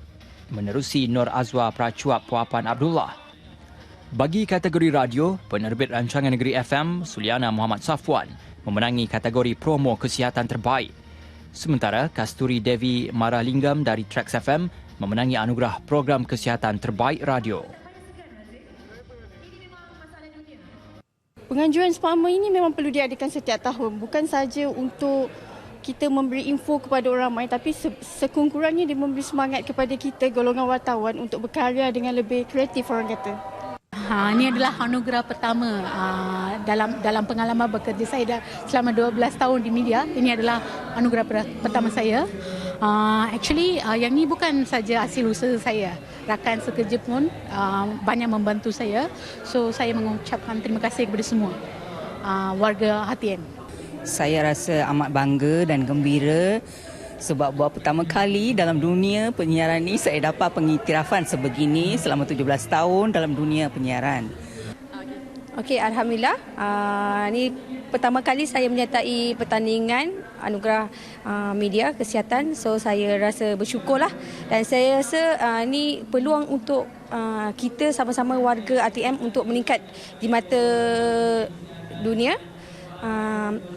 menerusi Nur Azwa Pracuap Puapan Abdullah. Bagi kategori radio, penerbit rancangan negeri FM Suliana Muhammad Safwan memenangi kategori promo kesihatan terbaik. Sementara Kasturi Devi Maralingam dari Trax FM memenangi anugerah program kesihatan terbaik radio. Penganjuran sperma ini memang perlu diadakan setiap tahun, bukan saja untuk kita memberi info kepada orang ramai, tapi sekurang-kurangnya dia memberi semangat kepada kita golongan wartawan untuk berkarya dengan lebih kreatif, orang kata. Ini adalah anugerah pertama dalam pengalaman bekerja saya dah selama 12 tahun di media. Ini adalah anugerah pertama saya. Yang ni bukan saja hasil usaha saya. Rakan sekerja pun banyak membantu saya. So saya mengucapkan terima kasih kepada semua warga Hatian. Saya rasa amat bangga dan gembira sebab buat pertama kali dalam dunia penyiaran ini saya dapat pengiktirafan sebegini selama 17 tahun dalam dunia penyiaran. Okey, alhamdulillah. Ini pertama kali saya menyertai pertandingan anugerah media kesihatan. So saya rasa bersyukurlah dan saya rasa ini peluang untuk kita sama-sama warga RTM untuk meningkat di mata dunia.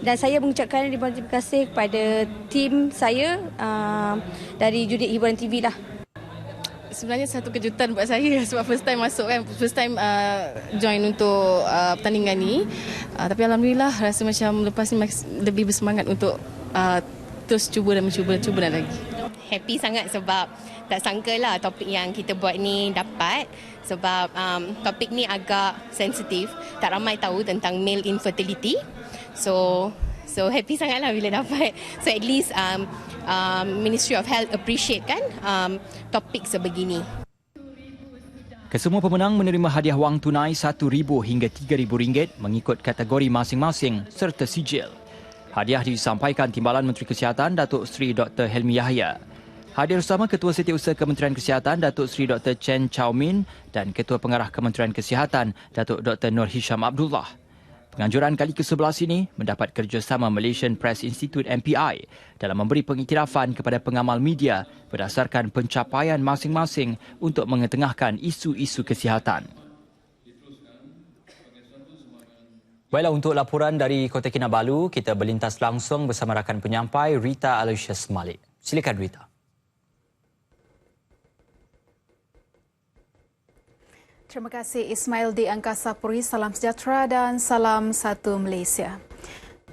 Dan saya mengucapkan terima kasih kepada tim saya dari Judit Hiburan TV lah. Sebenarnya satu kejutan buat saya sebab first time masuk kan, first time join untuk pertandingan ni. Tapi alhamdulillah rasa macam lepas ni lebih bersemangat untuk terus cuba dan mencuba lagi. Happy sangat sebab tak sangka lah topik yang kita buat ni dapat, sebab topik ni agak sensitif, tak ramai tahu tentang male infertility. So happy sangatlah bila dapat. So at least Ministry of Health appreciate kan topik sebegini. Kesemua pemenang menerima hadiah wang tunai RM1,000 hingga RM3,000 mengikut kategori masing-masing serta sijil. Hadiah disampaikan Timbalan Menteri Kesihatan Datuk Seri Dr. Helmi Yahya. Hadir bersama Ketua Setiausaha Kementerian Kesihatan Datuk Seri Dr. Chen Chow Min dan Ketua Pengarah Kementerian Kesihatan Datuk Dr. Nur Hisham Abdullah. Penganjuran kali ke-11 ini mendapat kerjasama Malaysian Press Institute MPI dalam memberi pengiktirafan kepada pengamal media berdasarkan pencapaian masing-masing untuk mengetengahkan isu-isu kesihatan. Baiklah, untuk laporan dari Kota Kinabalu, kita berlintas langsung bersama rakan penyampai Rita Aloysius Malik. Silakan Rita. Terima kasih Ismail di Angkasa Puri. Salam sejahtera dan salam satu Malaysia.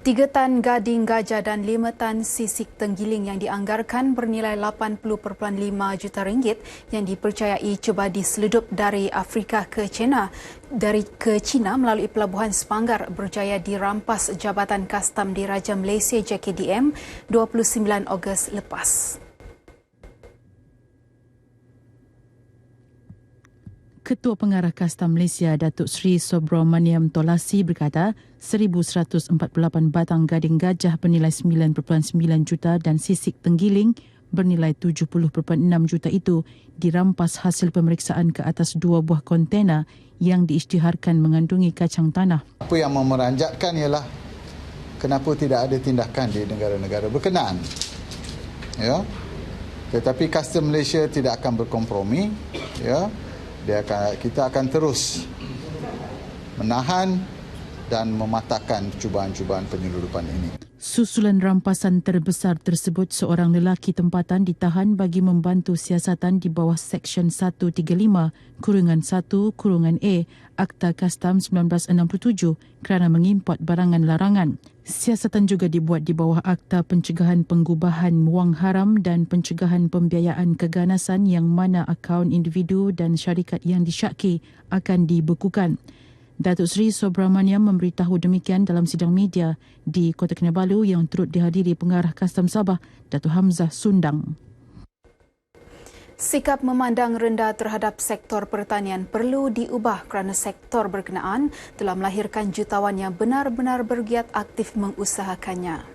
3 tan gading gajah dan 5 tan sisik tenggiling yang dianggarkan bernilai 80.5 juta ringgit yang dipercayai cuba diseludup dari Afrika ke China melalui pelabuhan Sepanggar berjaya dirampas Jabatan Kastam Diraja Malaysia JKDM 29 Ogos lepas. Ketua Pengarah Kastam Malaysia Datuk Seri Subramaniam Tolasi berkata 1,148 batang gading gajah bernilai 9.9 juta dan sisik tenggiling bernilai 70.6 juta itu dirampas hasil pemeriksaan ke atas 2 buah kontena yang diisytiharkan mengandungi kacang tanah. Apa yang memeranjatkan ialah kenapa tidak ada tindakan di negara-negara berkenaan. Ya. Tetapi Kastam Malaysia tidak akan berkompromi, ya. Kita akan terus menahan dan mematahkan cubaan-cubaan penyeludupan ini. Susulan rampasan terbesar tersebut, seorang lelaki tempatan ditahan bagi membantu siasatan di bawah Seksyen 135-1-A Akta Kastam 1967 kerana mengimport barangan larangan. Siasatan juga dibuat di bawah Akta Pencegahan Penggubahan Wang Haram dan Pencegahan Pembiayaan Keganasan yang mana akaun individu dan syarikat yang disyaki akan dibekukan. Datuk Seri Subramaniam memberitahu demikian dalam sidang media di Kota Kinabalu yang turut dihadiri Pengarah Kastam Sabah, Datuk Hamzah Sundang. Sikap memandang rendah terhadap sektor pertanian perlu diubah kerana sektor berkenaan telah melahirkan jutawan yang benar-benar bergiat aktif mengusahakannya.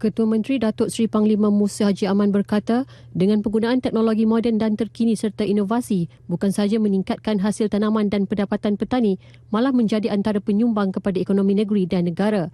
Ketua Menteri Datuk Seri Panglima Musa Haji Aman berkata, dengan penggunaan teknologi moden dan terkini serta inovasi, bukan sahaja meningkatkan hasil tanaman dan pendapatan petani, malah menjadi antara penyumbang kepada ekonomi negeri dan negara.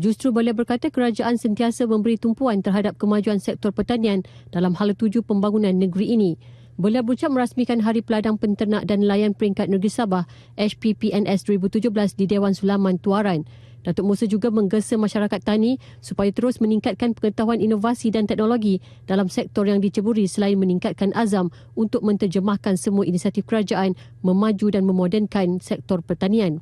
Justru beliau berkata kerajaan sentiasa memberi tumpuan terhadap kemajuan sektor pertanian dalam hala tuju pembangunan negeri ini. Beliau berucap merasmikan Hari Peladang Penternak dan Nelayan Peringkat Negeri Sabah HPPNS 2017 di Dewan Sulaman Tuaran. Datuk Musa juga menggesa masyarakat tani supaya terus meningkatkan pengetahuan inovasi dan teknologi dalam sektor yang diceburi selain meningkatkan azam untuk menterjemahkan semua inisiatif kerajaan memaju dan memodernkan sektor pertanian.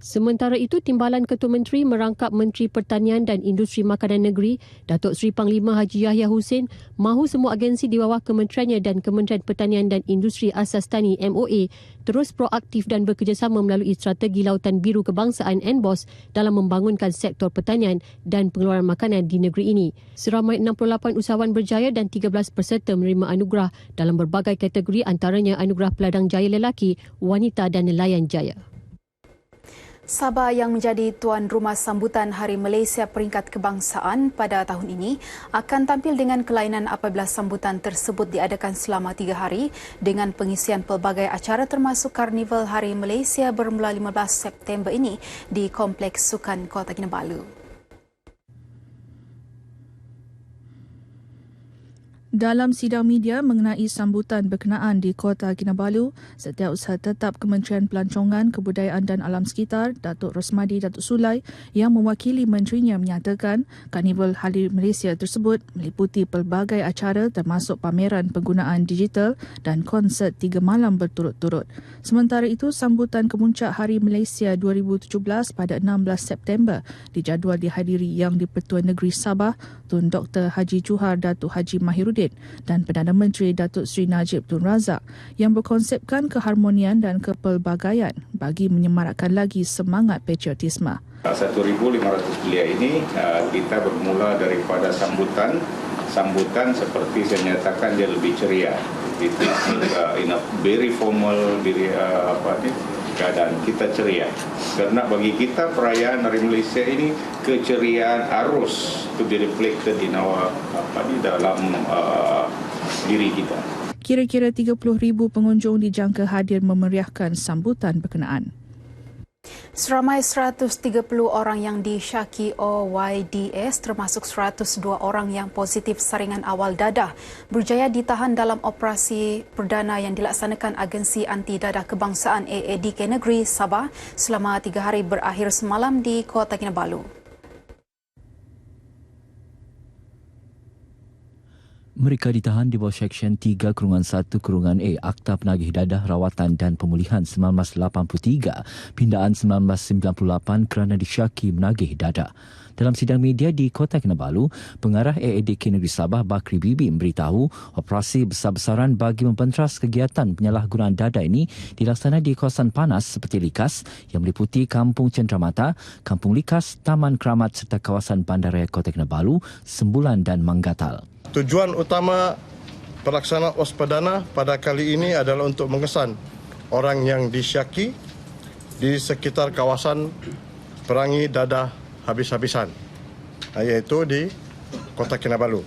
Sementara itu, Timbalan Ketua Menteri merangkap Menteri Pertanian dan Industri Makanan Negeri, Datuk Seri Panglima Haji Yahya Hussein, mahu semua agensi di bawah kementeriannya dan Kementerian Pertanian dan Industri Asas Tani MOA terus proaktif dan bekerjasama melalui Strategi Lautan Biru Kebangsaan NBOS dalam membangunkan sektor pertanian dan pengeluaran makanan di negeri ini. Seramai 68 usahawan berjaya dan 13 peserta menerima anugerah dalam berbagai kategori, antaranya Anugerah Peladang Jaya Lelaki, Wanita dan Nelayan Jaya. Sabah yang menjadi tuan rumah sambutan Hari Malaysia Peringkat Kebangsaan pada tahun ini akan tampil dengan kelainan apabila sambutan tersebut diadakan selama 3 hari dengan pengisian pelbagai acara termasuk Karnival Hari Malaysia bermula 15 September ini di Kompleks Sukan Kota Kinabalu. Dalam sidang media mengenai sambutan berkenaan di Kota Kinabalu, Setiausaha Tetap Kementerian Pelancongan, Kebudayaan dan Alam Sekitar, Datuk Rosmadi Datuk Sulai yang mewakili menterinya menyatakan Karnival Hari Malaysia tersebut meliputi pelbagai acara termasuk pameran penggunaan digital dan konsert 3 malam berturut-turut. Sementara itu, sambutan kemuncak Hari Malaysia 2017 pada 16 September dijadual dihadiri Yang di-Pertuan Negeri Sabah, Tun Dr. Haji Johar Datuk Haji Mahiruddin dan Perdana Menteri Datuk Seri Najib Tun Razak yang berkonsepkan keharmonian dan kepelbagaian bagi menyemarakkan lagi semangat patriotisme. 1,500 belia ini kita bermula daripada sambutan seperti saya nyatakan dia lebih ceria. Itu in a very formal keadaan kita ceria. Karena bagi kita perayaan Hari Malaysia ini keceriaan harus to be reflected in our dalam diri kita. Kira-kira 30,000 pengunjung dijangka hadir memeriahkan sambutan berkenaan. Seramai 130 orang yang disyaki OYDS termasuk 102 orang yang positif saringan awal dadah berjaya ditahan dalam operasi perdana yang dilaksanakan Agensi Anti Dadah Kebangsaan AADK Negeri Sabah selama 3 hari berakhir semalam di Kota Kinabalu. Mereka ditahan di bawah Seksyen 3-1-A Akta Penagih Dadah Rawatan dan Pemulihan 1983, pindaan 1998 kerana disyaki menagih dadah. Dalam sidang media di Kota Kinabalu, Pengarah AADK Negeri Sabah Bakri Bibi memberitahu operasi besar-besaran bagi mempenteras kegiatan penyalahgunaan dadah ini dilaksana di kawasan panas seperti Likas yang meliputi Kampung Cendramata, Kampung Likas, Taman Keramat serta kawasan Bandaraya Kota Kinabalu, Sembulan dan Manggatal. Tujuan utama pelaksanaan OS perdana pada kali ini adalah untuk mengesan orang yang disyaki di sekitar kawasan perangi dadah habis-habisan, iaitu di Kota Kinabalu.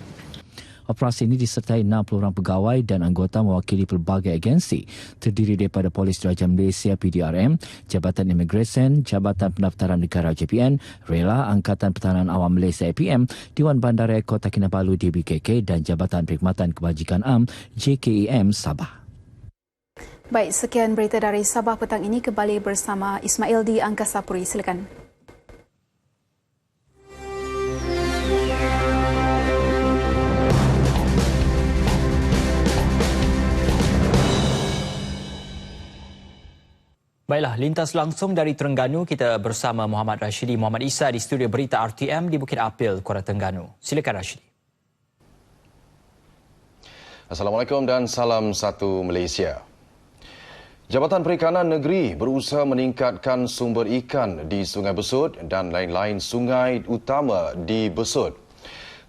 Operasi ini disertai 60 orang pegawai dan anggota mewakili pelbagai agensi, terdiri daripada Polis Diraja Malaysia PDRM, Jabatan Imigresen, Jabatan Pendaftaran Negara JPN, Rela Angkatan Pertahanan Awam Malaysia APM, Dewan Bandaraya Kota Kinabalu DBKK dan Jabatan Perkhidmatan Kebajikan Am JKEM Sabah. Baik, sekian berita dari Sabah petang ini. Kembali bersama Ismail di Angkasa Puri. Silakan. Baiklah, lintas langsung dari Terengganu, kita bersama Muhammad Rashidi Muhammad Isa di studio berita RTM di Bukit Apil, Kuala Terengganu. Silakan Rashidi. Assalamualaikum dan salam satu Malaysia. Jabatan Perikanan Negeri berusaha meningkatkan sumber ikan di Sungai Besut dan lain-lain sungai utama di Besut.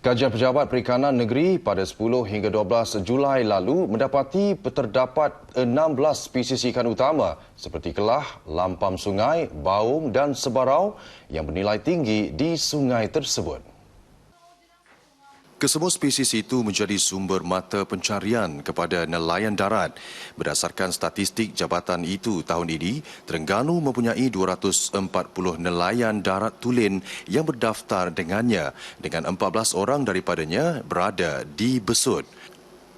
Kajian Pejabat Perikanan Negeri pada 10 hingga 12 Julai lalu mendapati terdapat 16 spesies ikan utama seperti kelah, lampam sungai, baung dan sebarau yang bernilai tinggi di sungai tersebut. Kesemua spesies itu menjadi sumber mata pencarian kepada nelayan darat. Berdasarkan statistik jabatan itu tahun ini, Terengganu mempunyai 240 nelayan darat tulen yang berdaftar dengannya, dengan 14 orang daripadanya berada di Besut.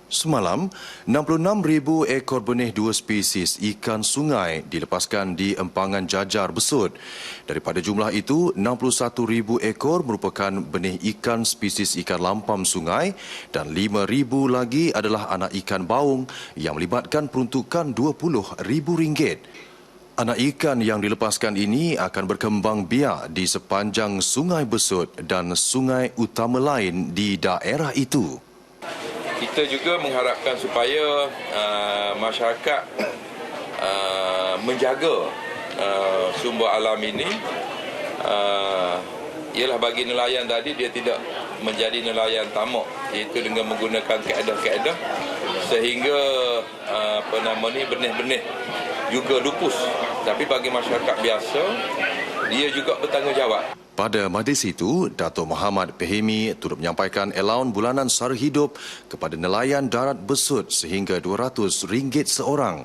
Semalam, 66,000 ekor benih dua spesies ikan sungai dilepaskan di empangan Jajar Besut. Daripada jumlah itu, 61,000 ekor merupakan benih ikan spesies ikan lampam sungai dan 5,000 lagi adalah anak ikan baung yang melibatkan peruntukan RM20,000. Anak ikan yang dilepaskan ini akan berkembang biak di sepanjang Sungai Besut dan sungai utama lain di daerah itu. Kita juga mengharapkan supaya masyarakat menjaga sumber alam ini. Ialah bagi nelayan tadi, dia tidak menjadi nelayan tamak, iaitu dengan menggunakan kaedah-kaedah sehingga benih-benih juga lupus. Tapi bagi masyarakat biasa, dia juga bertanggungjawab. Pada majlis itu, Dato' Muhammad Pehemi turut menyampaikan alaun bulanan sara hidup kepada nelayan darat Besut sehingga RM200 seorang.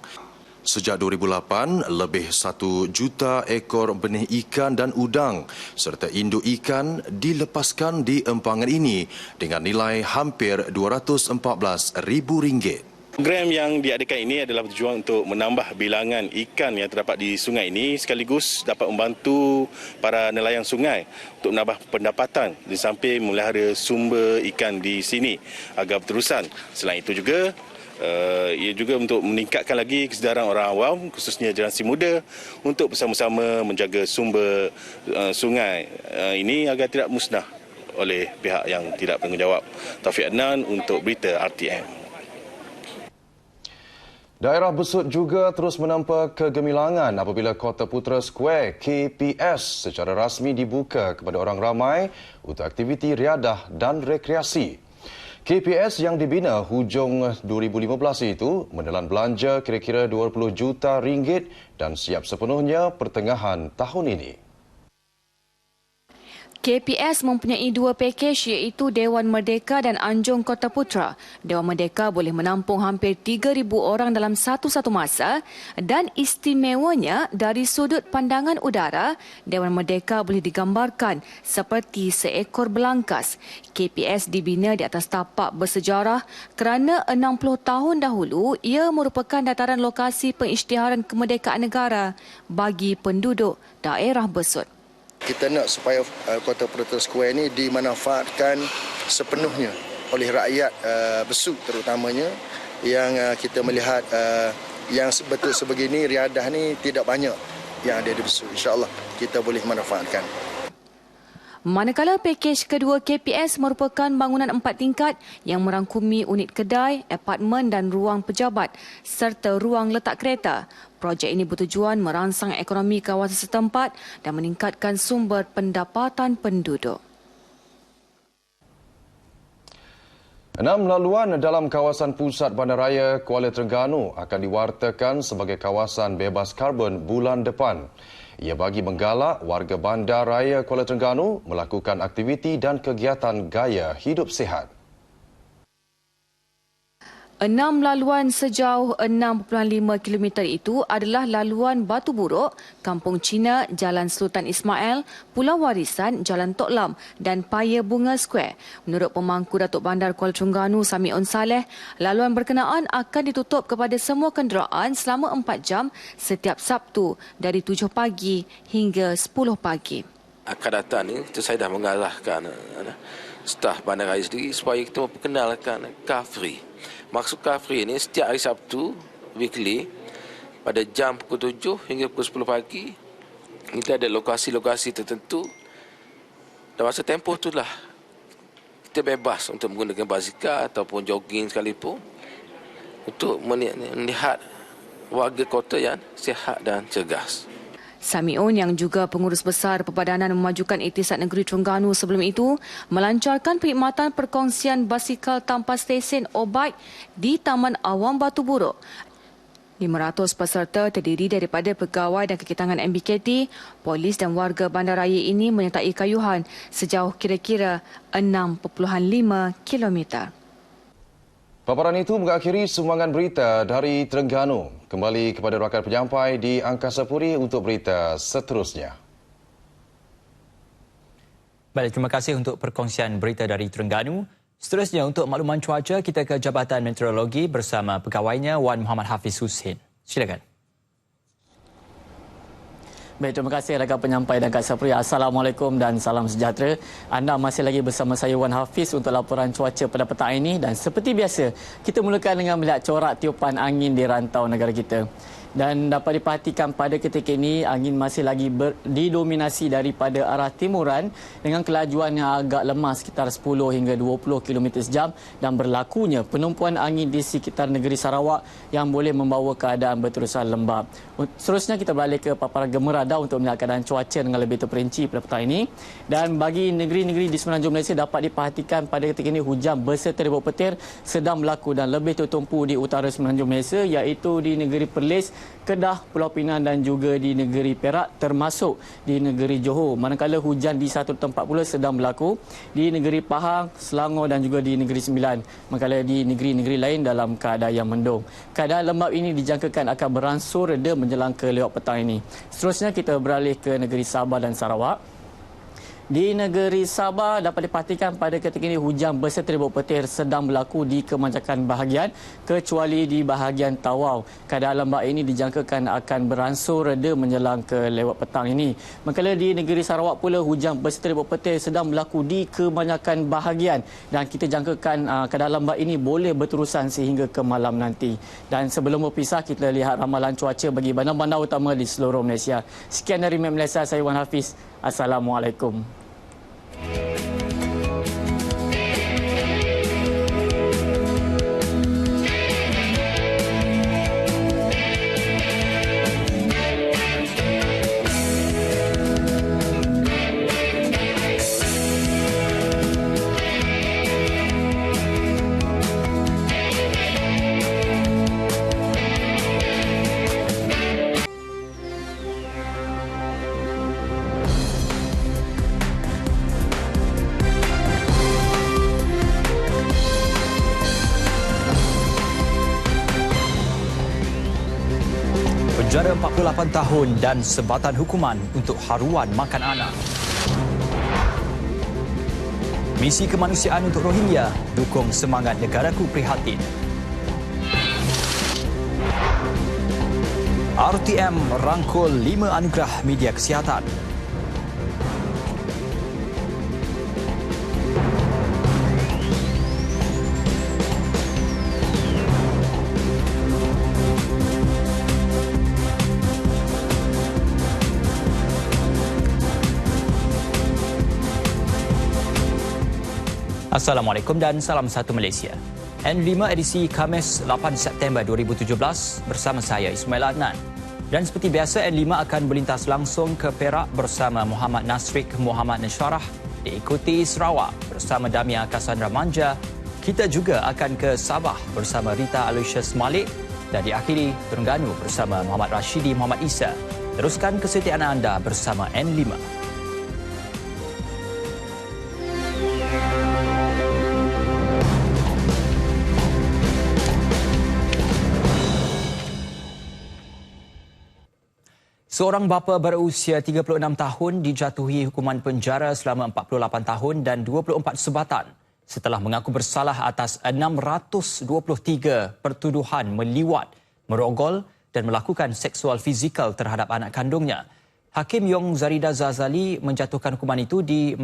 Sejak 2008, lebih 1 juta ekor benih ikan dan udang serta induk ikan dilepaskan di empangan ini dengan nilai hampir RM214,000. Program yang diadakan ini adalah bertujuan untuk menambah bilangan ikan yang terdapat di sungai ini sekaligus dapat membantu para nelayan sungai untuk menambah pendapatan di samping memelihara sumber ikan di sini agar berterusan. Selain itu juga, ia juga untuk meningkatkan lagi kesedaran orang awam khususnya generasi muda untuk bersama-sama menjaga sumber sungai ini agar tidak musnah oleh pihak yang tidak bertanggungjawab. Taufik Adnan untuk Berita RTM. Daerah Besut juga terus menampak kegemilangan apabila Kota Putra Square KPS secara rasmi dibuka kepada orang ramai untuk aktiviti riadah dan rekreasi. KPS yang dibina hujung 2015 itu menelan belanja kira-kira RM20 juta dan siap sepenuhnya pertengahan tahun ini. KPS mempunyai 2 pakej iaitu Dewan Merdeka dan Anjung Kota Putra. Dewan Merdeka boleh menampung hampir 3,000 orang dalam satu masa dan istimewanya dari sudut pandangan udara, Dewan Merdeka boleh digambarkan seperti seekor belangkas. KPS dibina di atas tapak bersejarah kerana 60 tahun dahulu ia merupakan dataran lokasi pengisytiharan kemerdekaan negara bagi penduduk daerah Besut. Kita nak supaya Kota Putra Square ini dimanfaatkan sepenuhnya oleh rakyat Besut terutamanya yang kita melihat yang betul sebegini riadah ni tidak banyak yang ada di Besut. InsyaAllah kita boleh manfaatkan. Manakala pakej kedua KPS merupakan bangunan 4 tingkat yang merangkumi unit kedai, apartmen dan ruang pejabat serta ruang letak kereta. Projek ini bertujuan merangsang ekonomi kawasan setempat dan meningkatkan sumber pendapatan penduduk. 6 laluan dalam kawasan pusat Bandaraya Kuala Terengganu akan diwartakan sebagai kawasan bebas karbon bulan depan. Ia bagi menggalak warga Bandaraya Kuala Terengganu melakukan aktiviti dan kegiatan gaya hidup sihat. 6 laluan sejauh 6.5 km itu adalah laluan Batu Buruk, Kampung Cina, Jalan Sultan Ismail, Pulau Warisan, Jalan Tok Lam dan Paya Bunga Square. Menurut pemangku Datuk Bandar Kuala Terengganu Samiun Saleh, laluan berkenaan akan ditutup kepada semua kenderaan selama 4 jam setiap Sabtu dari 7 pagi hingga 10 pagi. Akan datang ni, saya dah mengarahkan staf bandaraya sendiri supaya kita memperkenalkan car free. Maksud car free ini setiap hari Sabtu, weekly, pada jam pukul 7 hingga pukul 10 pagi, kita ada lokasi-lokasi tertentu. Dan masa tempoh itulah kita bebas untuk menggunakan basikal ataupun jogging sekalipun untuk melihat warga kota yang sihat dan cergas. Samiun yang juga pengurus besar Perbadanan Memajukan Iktisad Negeri Terengganu sebelum itu melancarkan perkhidmatan perkongsian basikal tanpa stesen e-bike di Taman Awam Batu Buruk. 500 peserta terdiri daripada pegawai dan kekitangan MBKT, polis dan warga bandaraya ini menyertai kayuhan sejauh kira-kira 6.5 kilometer. Paparan itu mengakhiri sumbangan berita dari Terengganu. Kembali kepada rakan penyampai di Angkasa Puri untuk berita seterusnya. Baik, terima kasih untuk perkongsian berita dari Terengganu. Seterusnya, untuk makluman cuaca, kita ke Jabatan Meteorologi bersama pegawainya Wan Muhammad Hafiz Hussein. Silakan. Baik, terima kasih rakan penyampai dan Kak Sapri. Assalamualaikum dan salam sejahtera. Anda masih lagi bersama saya Wan Hafiz untuk laporan cuaca pada petang ini, dan seperti biasa, kita mulakan dengan melihat corak tiupan angin di rantau negara kita. Dan dapat diperhatikan pada ketika ini angin masih lagi didominasi daripada arah timuran dengan kelajuan yang agak lemah sekitar 10 hingga 20 km sejam, dan berlakunya penumpuan angin di sekitar negeri Sarawak yang boleh membawa keadaan berterusan lembap. Seterusnya kita beralih ke paparan gemerada untuk melihat keadaan cuaca dengan lebih terperinci pada petang ini. Dan bagi negeri-negeri di semenanjung Malaysia dapat diperhatikan pada ketika ini hujan berserta ribut petir sedang berlaku dan lebih tertumpu di utara semenanjung Malaysia, iaitu di negeri Perlis, Kedah, Pulau Pinang dan juga di negeri Perak, termasuk di negeri Johor. Manakala hujan di satu tempat pula sedang berlaku di negeri Pahang, Selangor dan juga di negeri Sembilan. Manakala di negeri-negeri lain dalam keadaan yang mendung. Keadaan lembap ini dijangkakan akan beransur reda menjelang ke lewat petang ini. Seterusnya kita beralih ke negeri Sabah dan Sarawak. Di negeri Sabah dapat dipastikan pada ketika ini hujan berserta ribut petir sedang berlaku di kebanyakan bahagian kecuali di bahagian Tawau. Keadaan lembap ini dijangkakan akan beransur reda menjelang ke lewat petang ini. Manakala di negeri Sarawak pula hujan berserta ribut petir sedang berlaku di kebanyakan bahagian, dan kita jangkakan keadaan lembap ini boleh berterusan sehingga ke malam nanti. Dan sebelum berpisah, kita lihat ramalan cuaca bagi bandar-bandar utama di seluruh Malaysia. Sekian dari Map Malaysia, saya Wan Hafiz. Assalamualaikum. Penjara 48 tahun dan sebatan hukuman untuk haruan makan anak. Misi kemanusiaan untuk Rohingya dukung semangat negaraku prihatin. RTM rangkul 5 anugerah media kesihatan. Assalamualaikum dan salam satu Malaysia. N5 edisi Khamis 8 September 2017 bersama saya Ismail Adnan. Dan seperti biasa, N5 akan berlintas langsung ke Perak bersama Muhammad Nasrik Muhammad Nasharah, diikuti Sarawak bersama Damia Cassandra Manja. Kita juga akan ke Sabah bersama Rita Aloysius Malik dan diakhiri Terengganu bersama Muhammad Rashidi Muhammad Isa. Teruskan kesetiaan anda bersama N5. Seorang bapa berusia 36 tahun dijatuhi hukuman penjara selama 48 tahun dan 24 sebatan setelah mengaku bersalah atas 623 pertuduhan meliwat, merogol dan melakukan seksual fizikal terhadap anak kandungnya. Hakim Yong Zarida Zazali menjatuhkan hukuman itu di